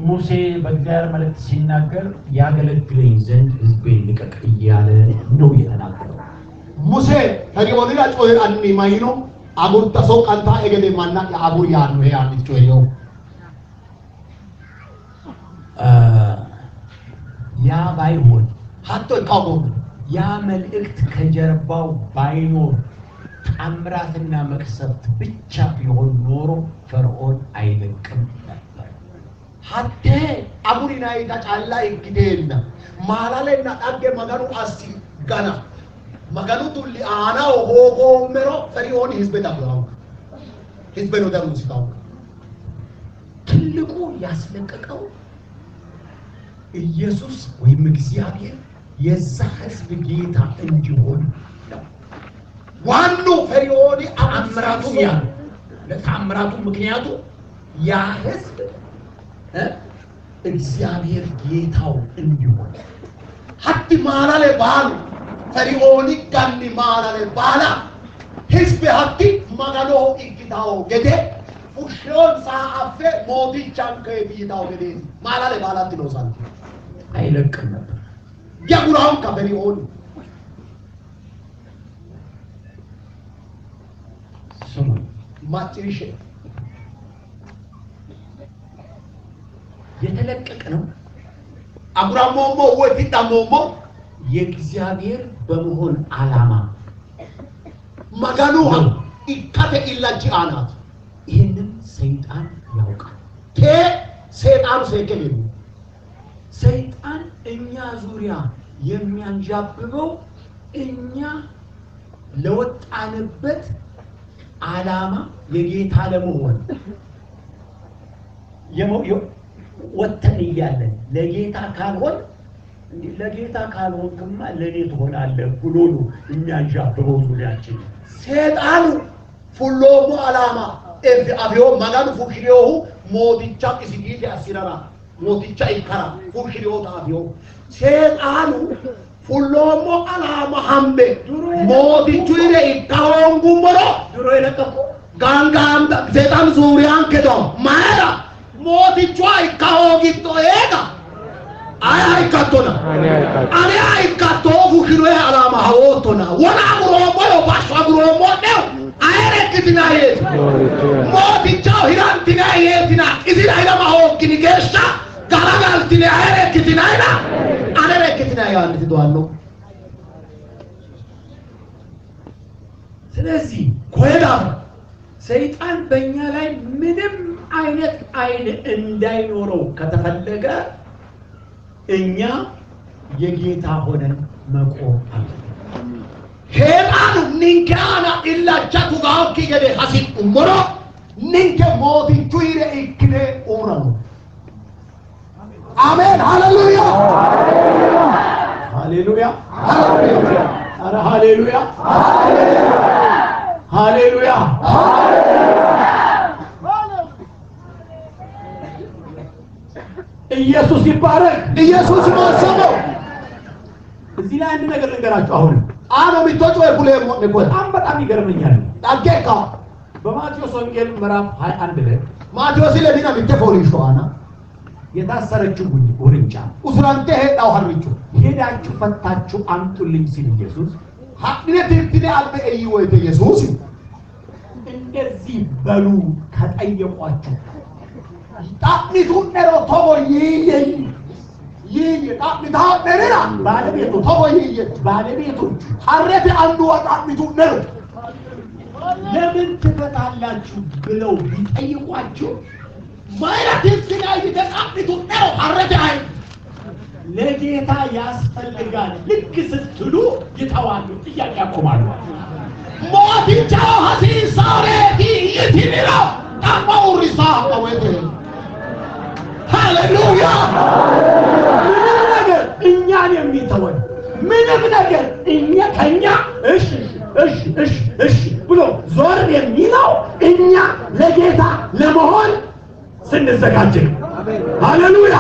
ሙሴ በእግዚአብሔር መልእክት ሲናገር ያገለግለኝ ዘንድ ሕዝቤን ልቀቅ እያለ ነው የተናገረው። ሙሴ ፈርዖን ላይ ጮኸ አንኒ ማይኖ አጉር ተሰው ቀንታ እገሌ ማና አጉር ያን ነው ያን ጮኸው ያ ባይሆን ሀቶ ካቦን ያ መልእክት ከጀርባው ባይኖር ታምራትና መቅሰፍት ብቻ ቢሆን ኖሮ ፈርዖን አይለቅም ነበር። ሀቴ አጉሪና ይታጫላ ይግዴና ማላሌና ዳገ መጋኑ አሲ ጋና መጋኑ ቱሊ አናው ሆጎ መሮ ፈርዖን ህዝብ ታብላው ህዝብ ነው ደሩ ሲታው ትልቁ ያስለቀቀው ኢየሱስ ወይም እግዚአብሔር የዛ ህዝብ ጌታ እንዲሆን ነው። ዋኑ ፈርዖን አምራቱ ያ ለታምራቱ ምክንያቱ ያ ህዝብ እግዚአብሔር ጌታው እንዲሆን ሀቲ ማላሌ ባሉ ፈርዖን ጋኒ ማላሌ ባላ ህዝብ ሀቲ መጋኖ ይግታው ገዴ ኡሽዮን ሳአፌ ሞቲቻን ከቢታው ገዴ ማላሌ ባላት ነው ሳንቲ አይለቅም ነበር። ያጉራው ከፈርዖን ስሙ ማጭሪሽ የተለቀቀ ነው። አጉራሞሞ ወቲጣሞሞ የእግዚአብሔር በመሆን ዓላማ መጋኑ ይካተ ኢላጂ አናት ይሄንን ሰይጣን ያውቃል። ሰይጣኑ ሰይከለ ሰይጣን እኛ ዙሪያ የሚያንዣብበው እኛ ለወጣንበት ዓላማ የጌታ ለመሆን ወጥተን እያለን ለጌታ ካልሆን ለጌታ ካልሆንክማ ለኔ ትሆናለህ ብሎ ነው የሚያንዣብበው ዙሪያችን። ሰይጣኑ fullomu alama evi avio maganu fushiriyo moticha isigiti asirara moticha ikara fushiriyo ta avio seetanu fullomu alama hambe motichuire ikahongu moro duro ilaqaqo gangam seetan zuriyan kedo maera motichwa ikahogi to ega aya ikatona aya ikato fushiriyo alama hawotona wana muromo yo baswa muromo deo ayere kitinaye moticha hirantinaye tina izira ilama hokini gesha garagal tine ayere kitinaina ayere kitinaye አንተ ዶአሎ ስለዚህ ቆይዳ ሰይጣን በእኛ ላይ ምንም አይነት አይን እንዳይኖረው ከተፈለገ እኛ የጌታ ሆነን መቆም አለብን ሄላኑ ንንካና ኢላቻቱ ጋውኪ ገደ ሐሲብ ኡምሮ ንንከ ሞቲቹ ይረ ኢክኔ ኡምራኑ አሜን ሃሌሉያ ሃሌሉያ ሃሌሉያ አረ ሃሌሉያ ሃሌሉያ ኢየሱስ ይባረክ ኢየሱስ ይመስገን እዚህ ላይ አንድ ነገር ልንገራችሁ አሁን አኖ ሚቶቹ ወይኩሌ ሞኔኮ በጣም ይገርመኛል ዳጌካ በማቴዎስ ወንጌል ምዕራፍ 21 ላይ ማቴዎስ ለዲና ሚተፎሪሾአና የታሰረችው ውርንጫ ኡስራንቴ ሄዳው ሀርቹ ሄዳችሁ ፈታችሁ አምጡልኝ ሲል ኢየሱስ ሀቅነት ትክክል አልበ እይ ወይ ኢየሱስ እንደዚህ በሉ ከጠየቋችሁ ጣጥሚቱ ነሮ ቶቦ ይይ ጣጥሚታ ነራ ባለቤቱ ቶቦ ይይ ባለቤቶቹ ሀረተ አንዱ ጣጥሚቱ ነሮ ለምን ትፈታላችሁ ብለው ቢጠይቋችሁ ማይራት ትክክል ጣጥሚቱ ነሮ ሀረተ አይ ለጌታ ያስፈልጋል ልክ ስትሉ ይተዋሉ ጥያቄ ያቆማሉ ሞቲቻው ሐሲሳሬ ይቲሚራ ታማው ሪሳ አወቴ ሃሌሉያ ምንም ነገር እኛን የሚተወን ምንም ነገር ከኛ እሺ ብሎ ዞር የሚለው እኛ ለጌታ ለመሆን ስንዘጋጅ ነው ሃሌሉያ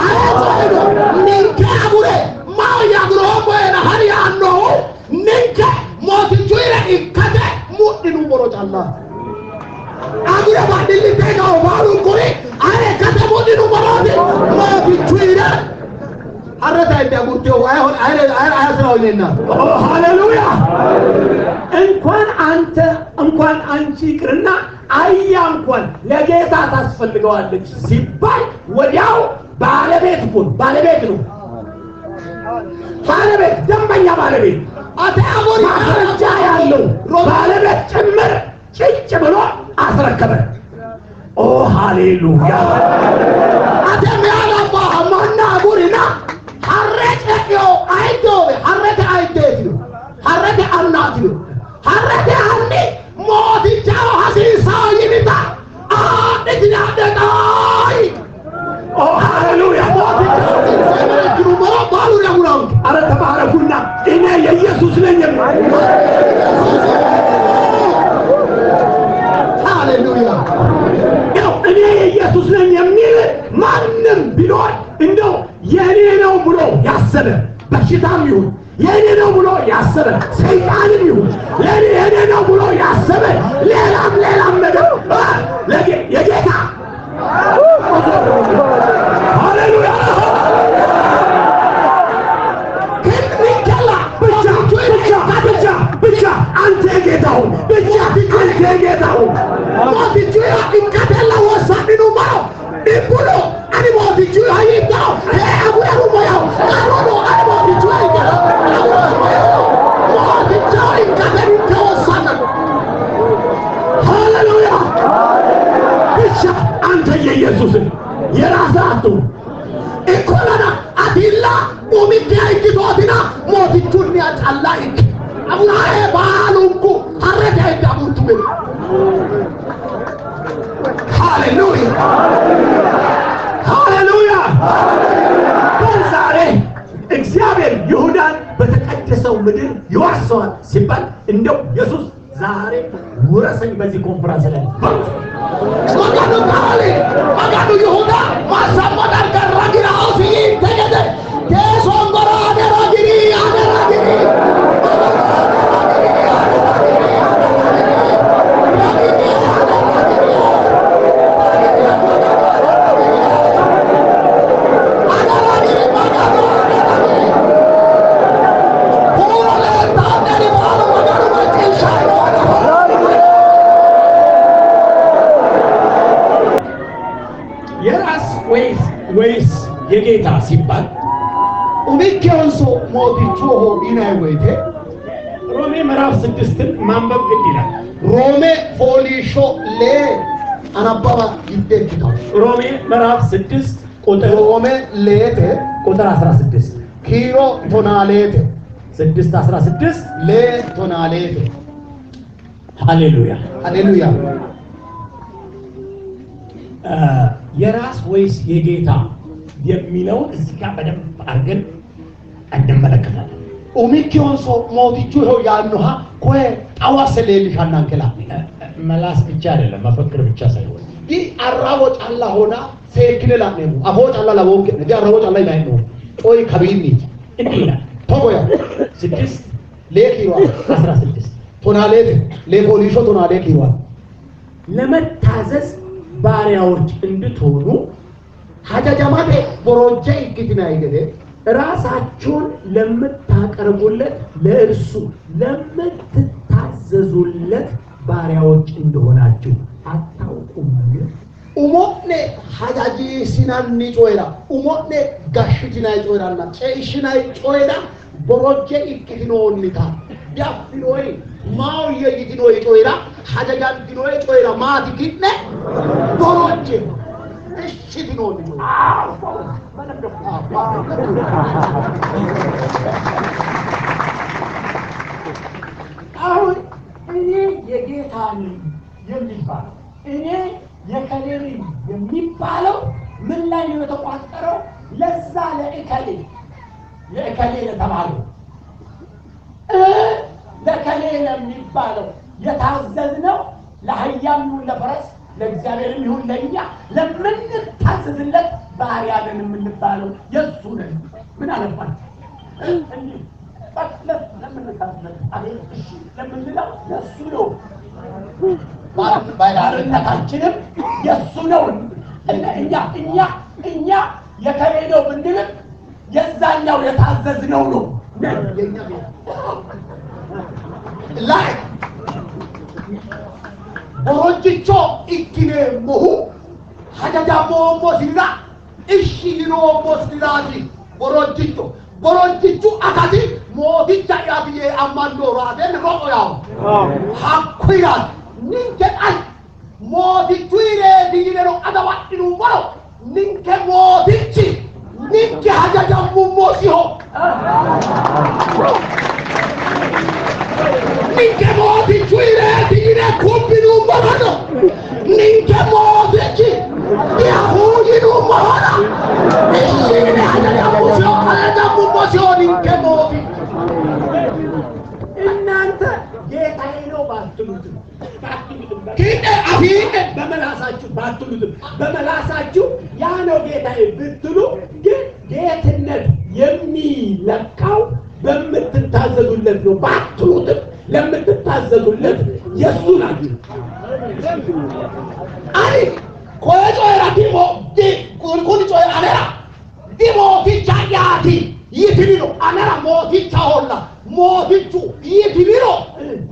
ንንከ አቡሬ ማው ያግሮ ወይና ሀሪያ ነው ንንከ ሞቲቹ ይረ ኢከተ ሙድኑ ቦሮጫላ አጉረ ባድል ተጋው ባሉ ኩሪ አሬ ከተሙድኑ ቦሮዲ ሞቲቹ ይረ አረታ እንደጉርቴው አይሆን አያስራውልና ሃሌሉያ እንኳን አንቺ ቅርና አያ እንኳን ለጌታ ታስፈልገዋለች ሲባል ወዲያው ባለቤት ነው ባለቤት ደንበኛ ባለቤት አታቦሪ ማስረጃ ያለው ባለቤት ጭምር ጭጭ ብሎ አስረከበ ኦ ሃሌሉያ አተሚያላ ባማና ጉሪና ሐረተ አይዶበ ሐረተ አይዴት ሐረተ አናት ሐረተ አንዲ ሞቲቻው ሐሲሳው ይብታ አድግና ደቃይ ኦ ሃሌሉያ ሞቲቻው ሞሮ ባሉ ያጉራው አረ ተባረኩና እኔ የኢየሱስ ነኝ ሃሌሉያ እኔ የኢየሱስ ነኝ የሚል ማንም ቢኖር እንደው የኔ ነው ብሎ ያሰበ በሽታም ይሁን የኔ ነው ብሎ ያሰበ ሰይጣንም ይሁን የኔ ነው ብሎ ያሰበ ሌላም ነገር የጌታ ሃሌሉያ ብቻ አንተ ጌታው ብቻ አንተ ጌታው ሞቲቹ ኢንካተላ ወሳቢኑ ማው ዲቡሎ አኒ ሞቲቹ አይታው አጉራሩ ማው አሮዶ አኒ ሞቲቹ አይታው ሞቲቹ ኢንካተላ ተወሳና ሃሌሉያ ብቻ አንተ የኢየሱስን የራሳቱ ኢኮላና አዲላ ኡሚቲ አይቲቶቲና ሞቲቹን ያጣላ አቡራዬ ባሉንኩ አረዳ ይዳሙቱ ሃሌሉያ ዛሬ እግዚአብሔር ይሁዳን በተቀደሰው ምድር ይዋሰዋል ሲባል እንደው ኢየሱስ ዛሬ ውረሰኝ በዚህ ኮንፈረንስ ላይ መጋኑ ካሊ መጋኑ ይሁዳ ማሳማዳር ከራጊራ አውሲ ተገደ ከሶንጎራ አደራጊሪ ወይስ የጌታ ሲባል ኡሚኬንሶ ሞቲቾ ኢናይ ወይቴ ሮሜ ምዕራፍ 6ን ማንበብ ግድ ይላል። ሮሜ ፎሊሾ ሌ አናባባ ይደክታ ሮሜ ምዕራፍ 6 ቁጥር ሮሜ ሌቴ ቁጥር 16 ኪሮ ቶናሌቴ 6:16 ሌ ቶናሌቴ ሃሌሉያ ሃሌሉያ የራስ ወይስ የጌታ የሚለው እዚህ ጋር በደንብ አድርገን እንመለከታለን። ኡሚኬንሶ ሞቲቾ ያንሃ ኮይ ጣዋሰሌልሻና እንከላ መላስ ብቻ አይደለም መፈክር ብቻ ሳይሆን ዲ አራቦ ጫላ ሆና ሴክለላ ነው አቦ ጫላ ለቦክ ዲ አራቦ ጫላ ላይ ነው ኦይ ከቢኒ እንዲላ ተጎያ 6 ሌኪዋ 16 ቶናሌት ሌፖሊሾ ቶናሌት ይዋ ለመታዘዝ ባሪያዎች እንድትሆኑ ሀጃጃማቴ ቦሮጀ ይግድና ይገደ ራሳችሁን ለምታቀርቡለት ለእርሱ ለምትታዘዙለት ባሪያዎች እንደሆናችሁ አታውቁም? ኡሞኔ ሀጃጂ ሲናኒ ጮይራ ኡሞኔ ጋሽቲና ጮይራና ጨይሽናይ ጮይራ ቦሮጀ ይግድኖኒታ ያፍኖይ ማው የይግድኖይ ጮይራ ሀጃጃን ዲኖይ ጮይራ ማት ግድነ ቦሮጀ እሺ ዲኖኒ አሁን እኔ የጌታ ነኝ የሚባለው እኔ የከሌ ነኝ የሚባለው ምን ላይ ነው የተቋጠረው? ለዛ ለእከሌ ለተባለው ለከሌ ለሚባለው የታዘዝነው ለአህያም ይሁን ለፈረስ ለእግዚአብሔርም ይሁን ለእኛ ለምንታዘዝለት ባሪያ ነን የምንባለው የእሱ ነን። ምን አለባት እንዲህ በቅለት ለምንታዘዝ አቤት እሺ ለምንለው ለእሱ ነው። ባሪያነታችንም የእሱ ነው። እኛ የከሌ ነው ብንልም የዛኛው የታዘዝነው ነው። ላይ ቦሮጅቾ ኢኪኔ ሞሁ ሀጃጃሞ ሞሲራ እሺ ሊኖ ሞስራቲ ቦሮጅቹ አካቲ ሞቲቻ ያብዬ አማንዶ ራደን ሮቆያው ሀኩይራት ንንከጣይ ሞቲቹ ይሬ ዲኔሮ አዳዋጥኑ ሞሮ ንንከ ሞቲቺ ንንከ ሀጃጃሙ ሞሲሆ ninke motichu ire kumbinu mbono ninke motichi ya hujinu mbono nishine hajali amusio hajali amusio ninke moti እናንተ ጌታዬ ነው ባትሉትም ኪደ አፊነ በመላሳችሁ ባትሉትም በመላሳችሁ ያ ነው ጌታዬ ብትሉ ግን ጌትነት የሚለካው በምትታዘዙለት ነው። ባትሉትም ለምትታዘዙለት የሱ ናችሁ። አይ ኮጆራ ዲሞ ዲ ኩልኩል ጆይ አነራ ዲሞ ፊቻያቲ ይትቢሮ አነራ ሞቲቻ ሆላ ሞቲቹ ይትቢሮ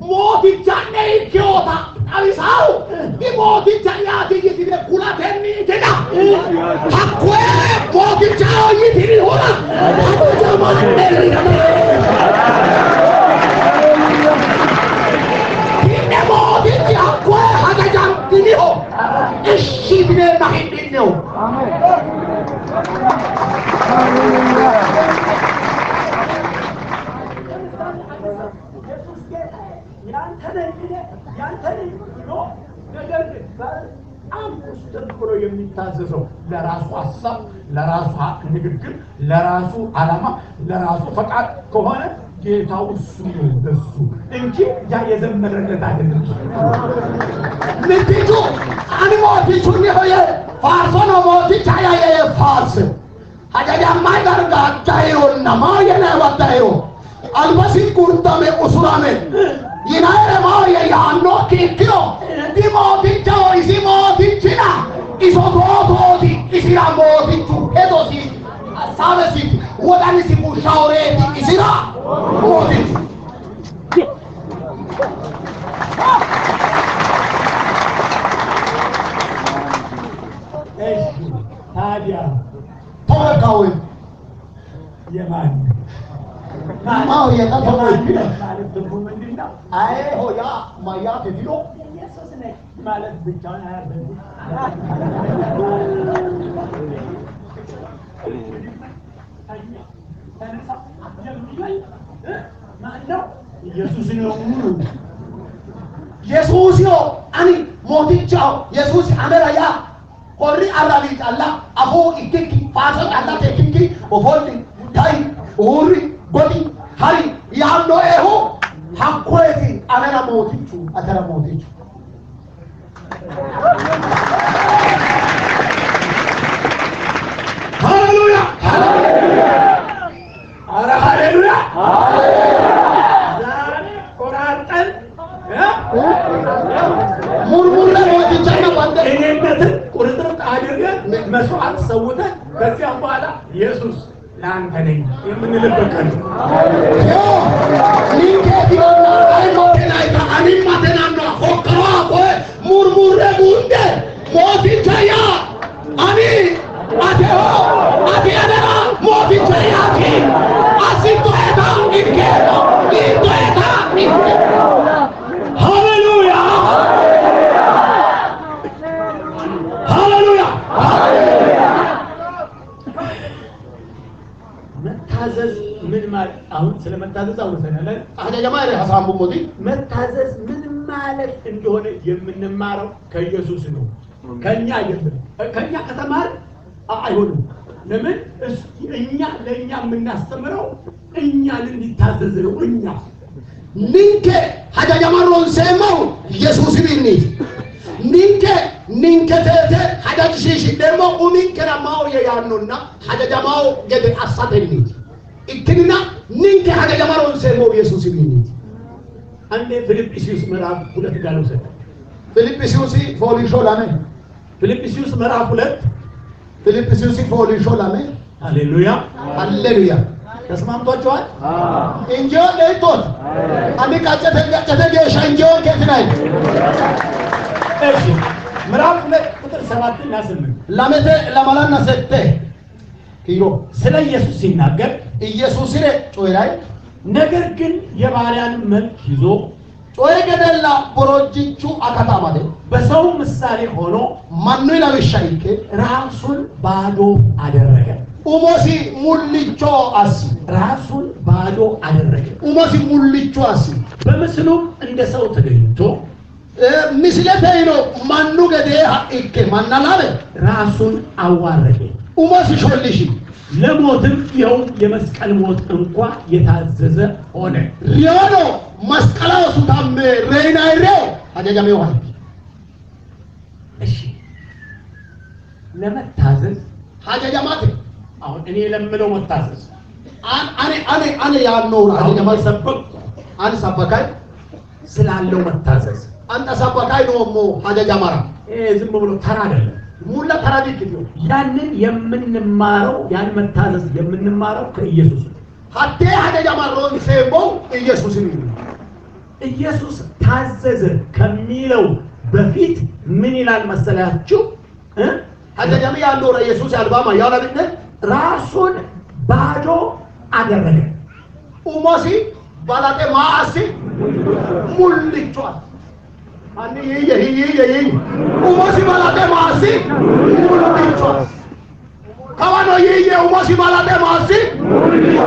ሞቲቻኔ ኪዮታ አሪሳው ዲሞቲቻ ያቲ ይትቢሮ ኩላተኒ ተዳ ታኮ ሞቲቻ ይትቢሮ ሆላ ጃማን ነሪና ዲሞቲቻ ኮ ሀጃጃን ዲኒሆ እሺ ብነ ማሂድ ነው ብሎ የሚታዘዘው ለራሱ ሐሳብ፣ ለራሱ ንግግር፣ ለራሱ ዓላማ፣ ለራሱ ፈቃድ ከሆነ ጌታው እሱ ነው እሱ እንጂ ያ የዘመረለት አይደለም። ንቲቱ አንሞቲቹ ሆየ ፋርሶ ነው ሞቲቻ ያየ ፋርስ ሀጃጃማ ጋርጋ ጃይሮና ማየነ ወዳይሮ አልበሲ ቁርጣሜ ኡሱራሜ ይናረ ማየ ያኖ ኪኪዮ ዲሞቲቻ ወይሲ ሞቲችና ኢሶቶቶቲ ኢሲራ ሞቲቹ ሄዶሲ ሳበሲ ወዳኒሲ ቡሻውሬቲ ኢሲራ ሞቲቹ ታዲያ ተወካው የማን ማው የታተው ማለት ደግሞ ምንድነው? አይ ሆያ ማያ ተዲሎ ኢየሱስ ነህ ማለት ብቻውን አያበል ኢየሱስ ነው ኢየሱስ ነው አኒ ሞቲቻው ኢየሱስ አመራያ ሆሪ አራቢ ጣላ አፎ ኢኪኪ ፋሶ ጣላ ተኪኪ ኦፎሊ ታይ ኡሪ ጎዲ ሃሪ ያሎ ኤሁ ሐኮቲ አመራ ሞቲቹ አተራ ሞቲቹ ሃሌሉያ ሃሌሉያ አረ ሃሌሉያ ዛሬ ቆራርጠን ሙርሙር ሞቲቻና ባንደ እኔነትን ቁርጥርጥ አድርገን መስዋዕት ሰውተን ከዚያም በኋላ ኢየሱስ ለአንተ ነኝ የምንልበት ቀን ዮ ኒንኬቲዮና አይሞቴናይታ አኒማቴናና ፎከሯ ቆይ ሙርሙር ጉንደ ሞቲቻያ አኒ አቴሆ አቴያደራ ሞቲቻያቲ አሲቶኤታ ኢኬታ ኢቶኤታ ኢኬታ ሃሌሉያ ሃሌሉያ መታዘዝ ምን ማለት አሁን ስለመታዘዝ አውርተናል። አጀጀማሪ ሐሳቡ ሞቲ መታዘዝ ምን ማለት እንደሆነ የምንማረው ከኢየሱስ ነው፣ ከኛ አይደለም። ከኛ ከተማር አይሆንም። ለምን እኛ ለኛ የምናስተምረው እኛን እንዲታዘዝ ነው። እኛ ኒንኬ ሀጃጀማሮን ሰማው ኢየሱስ ቢኒ ኒንኬ ተተ ሀጃጅሺሽ ደሞ ኡኒንከና ማው ያያኖና ሀጃጀማው ገደ አሳተኒ ኢክንና ኒንኬ ሀጃጀማሮን ሰማው ኢየሱስ ቢኒ አንዴ ፊልጵስዩስ ምዕራፍ 2 ጋር ወሰደ። ፊልጵስዩስ ፎሊሾ ላሜ ፊልጵስዩስ ምዕራፍ 2 ፊልጵስዩስ ፎሊሾ ላሜ ሃሌሉያ ሃሌሉያ ተስማምቷቸዋል። እንጆ ለይቶት አንዲ ቃጨተ ጌሻ እንጆ ከትናይ እሺ ምዕራፍ 2 ቁጥር 7 እና 8 ላሜተ ለማላና ሰተ ኪዮ ስለ ኢየሱስ ሲናገር ኢየሱስ ረ ጮይራይ ነገር ግን የባሪያን መልክ ይዞ ጮይ ገደላ ቦሮጂቹ አካታማደ በሰው ምሳሌ ሆኖ ማኑ ይላልሻይከ ራሱን ባዶ አደረገ። ኡሞሲ ሙልቾ አሲ ራሱን ባዶ አደረገ። ኡሞሲ ሙልቾ አሲ በምስሉም እንደ ሰው ተገኝቶ ምስለተይኖ ማኑ ገደ ሀኢከ ማናላለ ራሱን አዋረደ። ኡሞሲ ሾልሺ ለሞትም ይኸው የመስቀል ሞት እንኳ የታዘዘ ሆነ። ሪዮኖ መስቀላው ሱታም ሬናይሬው አጀጃሜ ሆነ። እሺ ለመታዘዝ አጀጃማት አሁን እኔ ለምለው መታዘዝ አኔ ያኖር አጀጃማት ሰበክ አን ሰበካይ ስላለው መታዘዝ አንተ ሰበካይ ነው ሞ አጀጃማራ ዝም ብሎ ተራ አይደለም። ሙላ ተራዲክ ነው ያንን የምንማረው ያን መታዘዝ የምንማረው ከኢየሱስ ነው። ሀቴ አጀጃማሮን ሰቦ ኢየሱስ ነው። ኢየሱስ ታዘዘ ከሚለው በፊት ምን ይላል መሰላችሁ? አጀጃሚ ያኖር ኢየሱስ አልባማ ያላብነ ራሱን ባዶ አደረገ። ኡሞሲ ባላቴ ማአሲ ሙልቾ አኒ ይይ ኡሞሲ ባላቴ ማአሲ ሙልቾ ካዋኖ ይይ ኡሞሲ ባላቴ ማአሲ ሙልቾ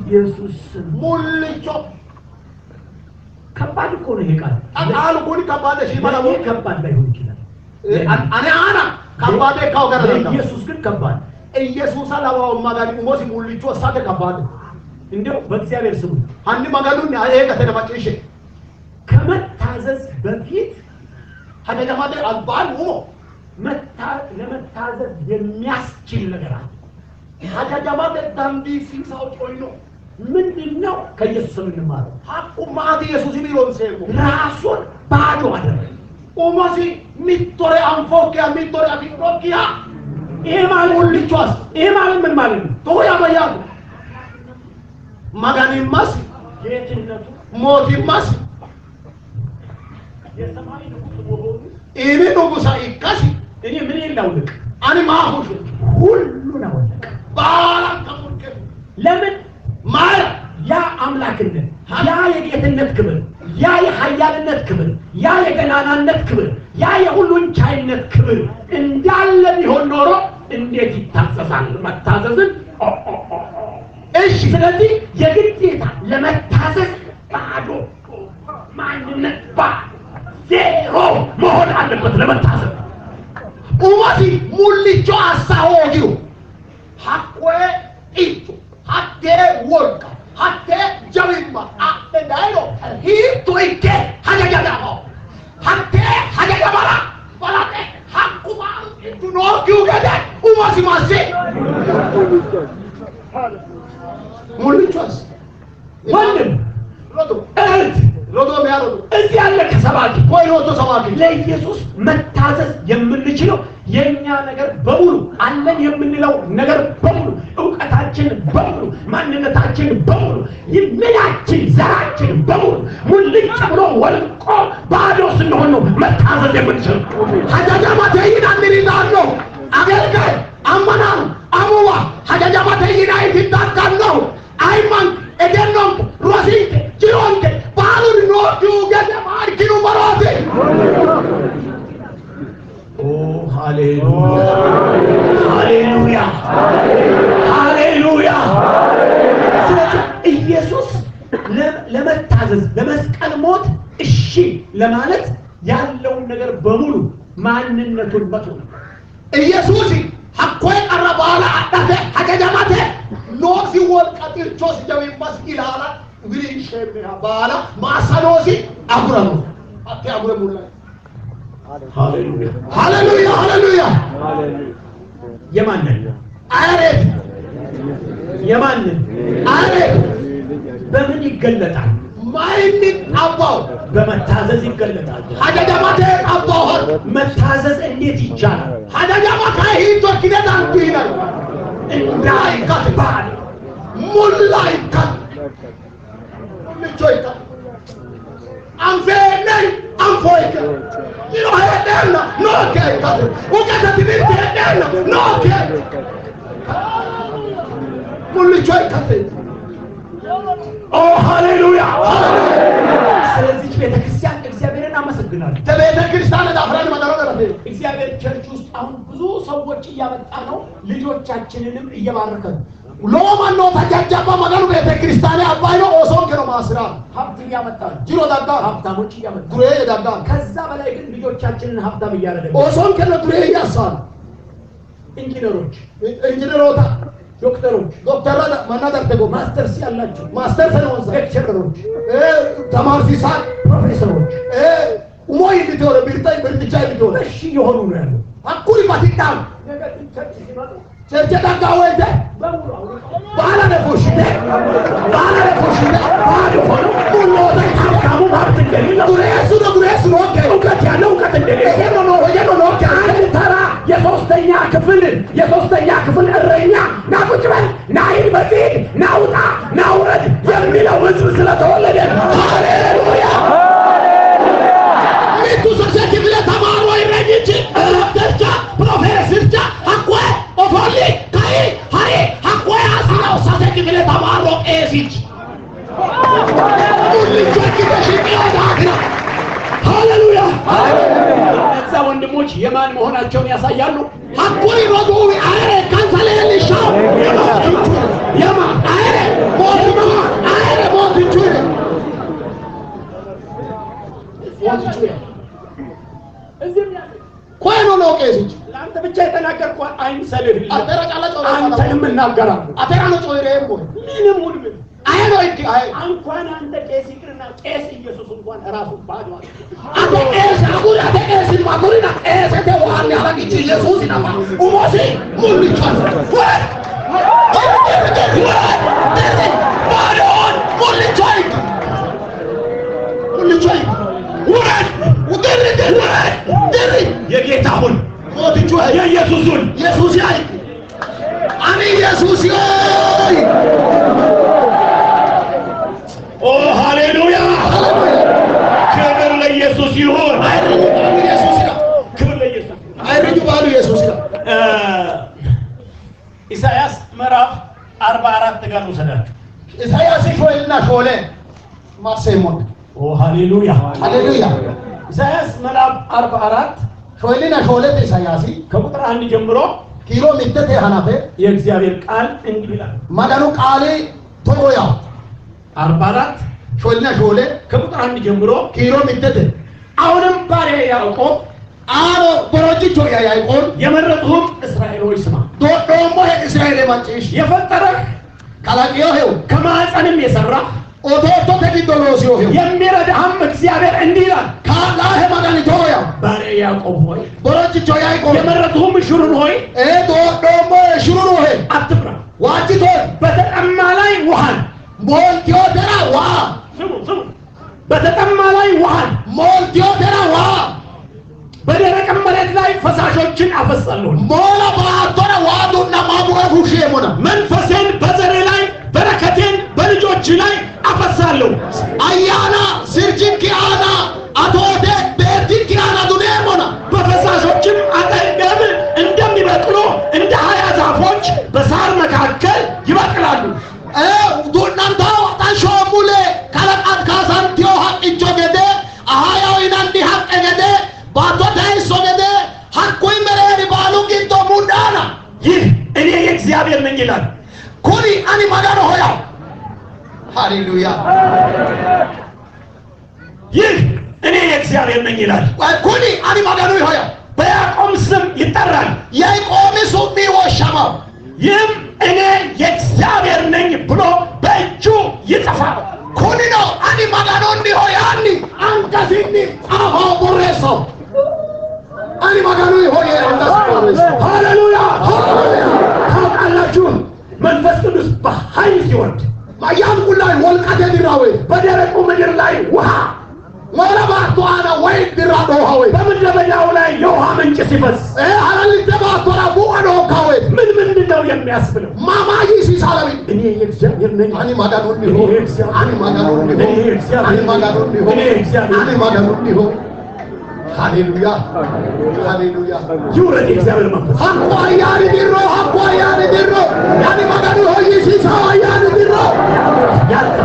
ኢየሱስ ሙልቾ ከባድ እኮ ነው ይሄ ቃል። አቃል ኩኒ ከባድ ሺ ባላው ከባድ ላይሆን ይችላል። አና ከባድ ካው ጋር ኢየሱስ ግን ከባድ ኢየሱስ አላባው ማጋኒ ኡሞሲ ሙልቾ ሳተ ከባድ እንደው በእግዚአብሔር ስሙ አንድ ማጋዱን ይሄ ከተደማጨሽ ከመታዘዝ በፊት ሀደገማደ አባል ሆኖ ለመታዘዝ የሚያስችል ነገር አለ። ሀደገማደ ዳንዲ ሲሳው ጮይኖ ምንድነው? ከኢየሱስ እንማረው። ሐቁ ማት ኢየሱስ ቢሮን ሰይፉ ራሱን ባዶ አደረገ። ኦማሲ ሚቶሬ አንፎኪያ ሚቶሬ አቢቆኪያ ይሄ ማለት ሁልቻስ ይሄ ማለት ምን ማለት ነው? ቶያ ባያሉ ማጋኒማስ የትነቱ ሞቲማስ የሰማይ ንጉስ መሆኑ ኢኔ ንጉሳ ይካሲ እኔ ምን ይላውልቅ አኒ ማሁሽ ሁሉን አወለቀ። ባላን ከሙርከ ለምን ማር ያ አምላክነት ያ የጌትነት ክብር ያ የኃያልነት ክብር ያ የገናናነት ክብር ያ የሁሉን ቻይነት ክብር እንዳለ ቢሆን ኖሮ እንዴት ይታዘዛል? መታዘዝን እሺ። ስለዚህ የግዴታ ለመታዘዝ ባዶ ማንነት ዜሮ መሆን አለበት። ለመታዘዝ ኡማቲ ሙልቾ አሳሆጊው ሐቆ ኢቱ ሐቴ ወርቃ ሐቴ ጀዊማ አቴ ዳይሎ ሂቱ ኢኬ ሀጃጃዳሆ ሐቴ ሀጃጃባራ ባላቴ ሐቁ ማል ኢቱ ኖርጊው ገደ ኡማቲ ማሴ ሙልቾስ ወንድም ሮዶ እህት ሮዶ ሚያሮ እዚህ ያለ ከሰባኪ ወይ ሮዶ ሰባኪ ለኢየሱስ መታዘዝ የምንችለው የኛ ነገር በሙሉ አለን የምንለው ነገር በሙሉ ዕውቀታችን በሙሉ ማንነታችን በሙሉ ይምናችን ዘራችን በሙሉ ሙልጭ ብሎ ወልቆ ባዶ ስንሆን ነው መታዘዝ የምንችለው። ሀጃጃማተይን አንሪዳን ነው አገልጋይ አመናኑ አሙዋ ሀጃጃማተይን አይትዳጋን ነው አይማን እደኖም ሮሲንክ ጅሮንክ ባሉን ኖዱ ገደ ማርኪኑ መሮቴ ሃሌሉያ ሃሌሉያ ሃሌሉያ። ስለዚህ ኢየሱስ ለመታዘዝ ለመስቀል ሞት እሺ ለማለት ያለውን ነገር በሙሉ ማንነቱን መቶ ኢየሱስ ሐቆይ ቀረባላ አጣተ ሀገጃማተ ኖሲ ወልቀጥርቾስ ጀዊ መስጊላላ እንግዲህ ሸብና ባላ ማሳኖሲ አጉረሙ አቴ አጉረሙላ ሃሌሉያ ሃሌሉያ ሃሌሉያ የማንን አሬት የማንን አሬት በምን ይገለጣል? ማይን አባው በመታዘዝ ይገለጣል። ሀጃጃማተ አባው መታዘዝ እንዴት ይቻላል? ሀጃጃማተ ሂቶ ኪደት አንቱ ይላል እንዳይካት ባል ሙላይካት ልጆይካ አንፈነን አንፎይከ ይሮሄደና ኖኬ ካት ወቀተ ትብት ሄደና ኖኬ ሙልጆይካ ኦ ሃሌሉያ። ስለዚህ ቤተክርስቲያን እግዚአብሔርን አመሰግናለሁ። ቤተክርስቲያን ዳፍራን ማዳሮ ደረሰ እግዚአብሔር ቸርች ውስጥ አሁን ብዙ ሰዎች እያመጣ ነው፣ ልጆቻችንንም እየባረከ ነው። ሎማን ነው ተጃጃባ ማዳሩ ቤተክርስቲያን አባይ ነው ኦሶን ከነው ማስራ ሀብት እያመጣ ነው። ጅሮ ዳጋ ሀብታሞች እያመጣ ጉሬ ዳጋ ከዛ በላይ ግን ልጆቻችንን ሀብታም እያደረገ ኦሶን ከነ ጉሬ ያሳል ኢንጂነሮች ኢንጂነሮታ ዶክተሮች ዶክተር ማናደር ተጎ ማስተርስ ያላቸው ማስተር ሰነወንሳ ሌክቸረሮች ተማር ሲሳል ፕሮፌሰሮች ኡሞይ ሊቶረ ቢርታይ ብርትቻ ሊቶረ እሺ የሆኑ ነው ያለው። አኩሪ ማቲታም ነገር ቸርች ሲመጡ ቸርች ዳጋ ወይተ በሙሉ ባላ ለፎሽተ ባዶ ሆኖ ሙሉ ሀብታሙ ሀብት እንደሌለው ጉሬሱ ነው እውቀት ያለው እውቀት እንደሌለው ነው አንድ ተራ የሶስተኛ ክፍል እረኛ ና ቁጭ በል ና ሂድ በዚህ ና ውጣ ና ውረድ የሚለው ህዝብ ስለተወለደ ሃሌሉያ ሚቱ ሶሰቲ ብለ ተማሮ ይረጅች ደርቻ ፕሮፌሰርቻ አቆ ኦፎሊ ካይ ሃይ አቆ አስራው ሶሰቲ ብለ ተማሮ ኤሲች ሁልጆች በሽቂያ ዳግራ ሃሌሉያ እዛ ወንድሞች የማን መሆናቸውን ያሳያሉ። አኩሪ ሮዱ አረ ካንሰለልሻው የማ አረ ሞት ኮይኑ ነው ቄሲች ለአንተ ብቻ የተናገርኩት አይምሰልህ። አተራ ጫላ ጮራ አንተንም እናገራለሁ። አተራ ነው ጮይሬ እኮ ምንም ሁሉ አይኖ ይክ አይ እንኳን አንተ ቄስ ይቅርና ቄስ ኢየሱስ እንኳን ራሱ ባዶ አቶ ቄስ አጉራ ቄስ ማጉሪና ቄስ ተዋን ያላጊች ኢየሱስ ይናማ ኡሞሲ ሙልቻን ወር ባዶን ሙልቻን ውረድ የጌታውን ሞትቹ የኢየሱስን ኢየሱስ ያይ አሜ ኢየሱስ ያይ ኦ ሃሌሉያ ክብር ለኢየሱስ ይሁን። ክብር ለኢየሱስ አይረጁ ባሉ ኢየሱስ ኢሳይያስ ምዕራፍ 44 ጋር ወሰዳችሁ። ኢሳይያስ ሾይልና ሾለ ማሰይሞን ኦ ሃሌሉያ ሃሌሉያ ኢሳይያስ ምዕራፍ 44 ሾይልና ሾለ ኢሳይያስ ከቁጥር 1 ጀምሮ ኪሎ ሚተቴ ሐናፈ የእግዚአብሔር ቃል እንዲህ ይላል። ማዳኑ ቃሌ ቶሮያ 44 ሾይልና ሾለ ከቁጥር 1 ጀምሮ ኪሎ ሚተቴ አሁንም ባሪያዬ ያዕቆብ አሮ በሮጅቾ ያዕቆብ የመረጥሁም እስራኤል ሆይ ስማ። ዶዶሞ እስራኤል ማጭሽ የፈጠረህ ካላቂዮ ሄው ከማዕፀንም የሰራህ ኦቶቶ ተዲዶሎሲዮ ሄው የሚረዳህም እግዚአብሔር እንዲህ ይላል። ካላሄ ማዳኒ ቶሮያ ባሪያዬ ያዕቆብ ሆይ በሮጅቾ ያዕቆብ የመረጥሁም ሽሩን ሆይ ዶዶሞ ሽሩሩ ሄ አትፍራ። ዋጅቶ በተጠማ ላይ ውሃን ሞልቲዮ ተራ ዋ ስሙ በተጠማ ላይ ውሃን ሞልቲዮቴራ ዋ በደረቅም መሬት ላይ ፈሳሾችን አፈሳለሁ። ሞላ ባቶራ ዋዱና ማቡጋ ሁሽ የሞና መንፈሴን በዘሬ ላይ በረከቴን በልጆች ላይ አፈሳለሁ። አያና ስርጅን ኪያና አቶቴ ቤርቲን ኪያና ዱኔ ሞና በፈሳሾችም አጠገብ እንደሚበቅሉ እንደ 20 ዛፎች በሳር መካከል ይበቅላሉ። ዱናንታ ወጣሾ ሙሌ ካለቃት ካሳንቲዮ ሀቅቾ ገደ አሃያዊናንዲ ሀቅ ገደ ባቶታይ ሶገደ ሀኩይ መሬሪ ባሉ ጊንቶ ሙዳና ይህ እኔ የእግዚአብሔር ነኝ ይላል። ኩኒ አኒ ማዳኖ ሆያ ሃሌሉያ ይህ እኔ የእግዚአብሔር ነኝ ይላል። ኩኒ አኒ ማዳኖ ሆያ በያዕቆብ ስም ይጠራል። ያዕቆብ ሱሚ ወሻማው ይህም እኔ የእግዚአብሔር ነኝ ብሎ በእጁ ይጽፋል። ኩኒኖ አኒ ማዳኖ እንዲሆ ያኒ አንከሲኒ አሆ ቦሬሶ አኒ ማዳኖ ይሆን አንዳስ ቦሬሶ ሃሌሉያ ሃሌሉያ። ታውቃላችሁ መንፈስ ቅዱስ በኃይል ሲወርድ ማያን ጉላይ ወልቀተ ድራዌ በደረቁ ምድር ላይ ውሃ ወለባቱ አና ወይ ድራዶ ሆይ በምድረ በዳው ላይ የውሃ ምንጭ ሲፈስ አላልተባቱ አቡ አዶ ካዌ ምንድን ነው የሚያስብለው? ማማጂ ሲሳለቢ እኔ የእግዚአብሔር ነኝ። አኒ ማዳኖ እንዲሆ አኒ ማዳኖ እንዲሆ አኒ ማዳኖ እንዲሆ አኒ ማዳኖ እንዲሆ ሃሌሉያ ሃሌሉያ ይውረድ የእግዚአብሔር መንፈስ። ሀቁ አያኒ ዲሮ ሀቁ አያኒ ዲሮ ያኒ ማዳኖ ሆይ ሲሳው አያኒ ዲሮ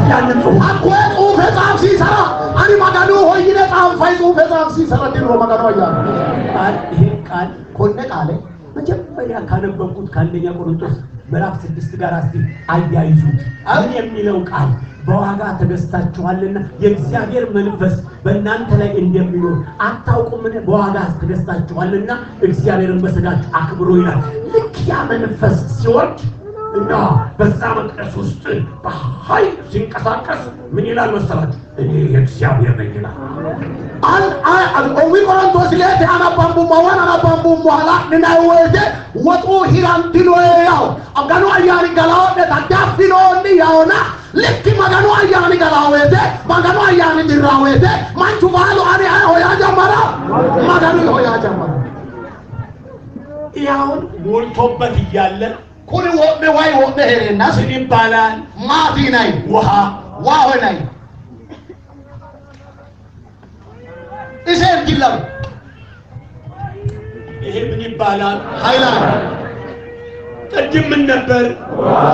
ያንን ጽሑፍ ሀቁ ጽሑፍ ጻፍ ሲሰራ አኒ ማዳኖ ሆይ ነጻም ፋይ ጽሑፍ ጻፍ ሲሰራ ዲሮ ማዳኖ አያኒ ይሄ ቃል ኮነ ቃለ መጀመሪያ ካነበብኩት ከአንደኛ ቆሮንቶስ ምዕራፍ 6 ጋር እስቲ አያይዙት። አሁን የሚለው ቃል በዋጋ ተገዝታችኋልና የእግዚአብሔር መንፈስ በእናንተ ላይ እንደሚኖር አታውቁምን? በዋጋ ተገዝታችኋልና እግዚአብሔርን በሥጋችሁ አክብሩ ይላል። ልክ ያ መንፈስ ሲወርድ እና በዛ መቅደስ ውስጥ በኃይል ሲንቀሳቀስ ምን ይላል መሰላችሁ? እኔ የእግዚአብሔር ነኝ ይላል። ኦዊ ቆሮንቶስ ሌት አናባምቡ ማዋን አናባምቡ ሟላ ንናወደ ወጡ ሂራንቲኖ ያው አጋኑ አያኒ ገላወደ ታዳፊኖ እንዲ ያውና ልክ መጋኑ አያኒ ገላወደ መጋኑ አያኒ ድራወደ ማንቹ ባሉ አኒ ሆያ ጀመራ መጋኑ ሆያ ጀመራ ያውን ሞልቶበት እያለ ኩኒ ወደ ዋይ ወደ ሄሬና ምን ይባላል? ማቲ ናይ ውሃ ዋሆ ናይ እሰር ጅላው ይሄ ምን ይባላል? ሃይላንድ ቅድም ምን ነበር?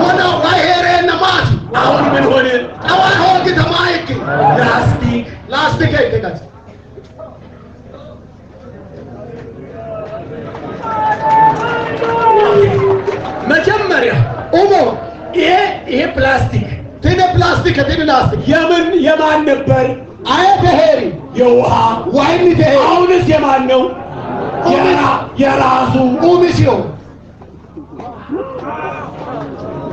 ወደ ዋይ ሄሬና ማቲ አሁን ምን ሆነ? አዋይ ሆግ ተማይክ ላስቲክ አይከካት መጀመሪያ ኦሞ ይሄ ፕላስቲክ ቴደ ፕላስቲክ ቴደ ላስቲክ የማን ነበር? አየተ ሄሪ የውሃ ዋይኒ ቴ አሁንስ የማን ነው? የራሱ ኡሚሲዮ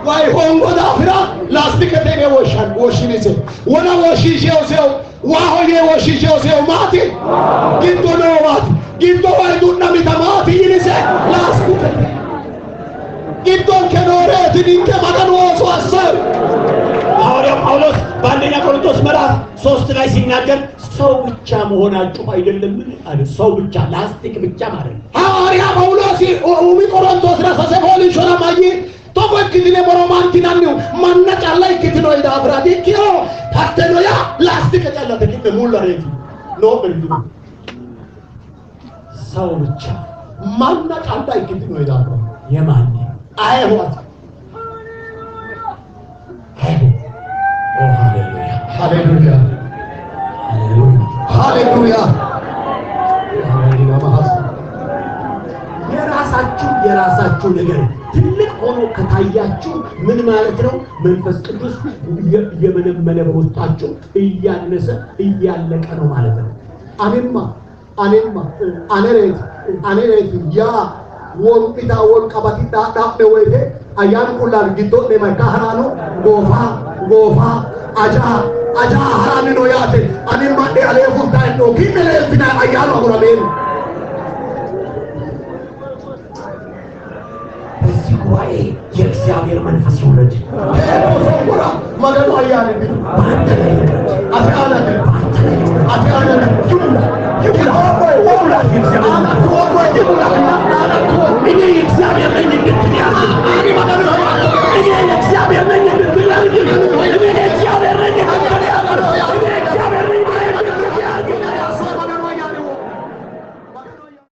ባይሆን ጎዳ ፍራ ላስቲከቴ ወሻን ወሽኒሴ ወላ ወሽሼው ሰው ዋሆዬ ወሽሼው ሰው ማቲ ጊንቶ ነው ማቲ ጊንቶ ወይዱና ሚተማቲ ይንሴ ላስቲከቴ ጊንቶን ከኖረ ትንከ ማዳን ወሶ አሰብ ሐዋርያው ጳውሎስ በአንደኛ ቆሮንቶስ ምዕራፍ 3 ላይ ሲናገር ሰው ብቻ መሆናችሁ አይደለም አለ። ሰው ብቻ ላስቲክ ብቻ ማለት ነው። ሐዋርያ ጳውሎስ ኡሚ ቆሮንቶስ ራሳሰቦል ሾራማይ ቶቆክዲኔ በሮማንቲናኒው ማናጫ ላይ ክትኖ ይዳብራዲ ኪዮ ታተኖያ ላስቲክ ጫላ ተኪተ ሙላሬት ነው በልዱ ሰው ብቻ ማናጫ ላይ ክትኖ ይዳብራ የማን አይሆት ሃሌሉያ ሃሌሉያ የራሳችሁ ነገር ትልቅ ሆኖ ከታያችሁ ምን ማለት ነው? መንፈስ ቅዱስ እየመነመነ በውስጣችሁ እያነሰ እያለቀ ነው ማለት ነው። አኔሬት ያ ወንቂታ ወንቀባቲ ዳዳቤ ወይቴ አያን ቁላል ጊዶ ለማካህራኖ ጎፋ አጃ ሐራሚ ነው ያቴ አኔማ አለፉታ ነው ኪመለፍና አያሉ አብራቤን በዚህ ጉባኤ የእግዚአብሔር መንፈስ ይውረድ።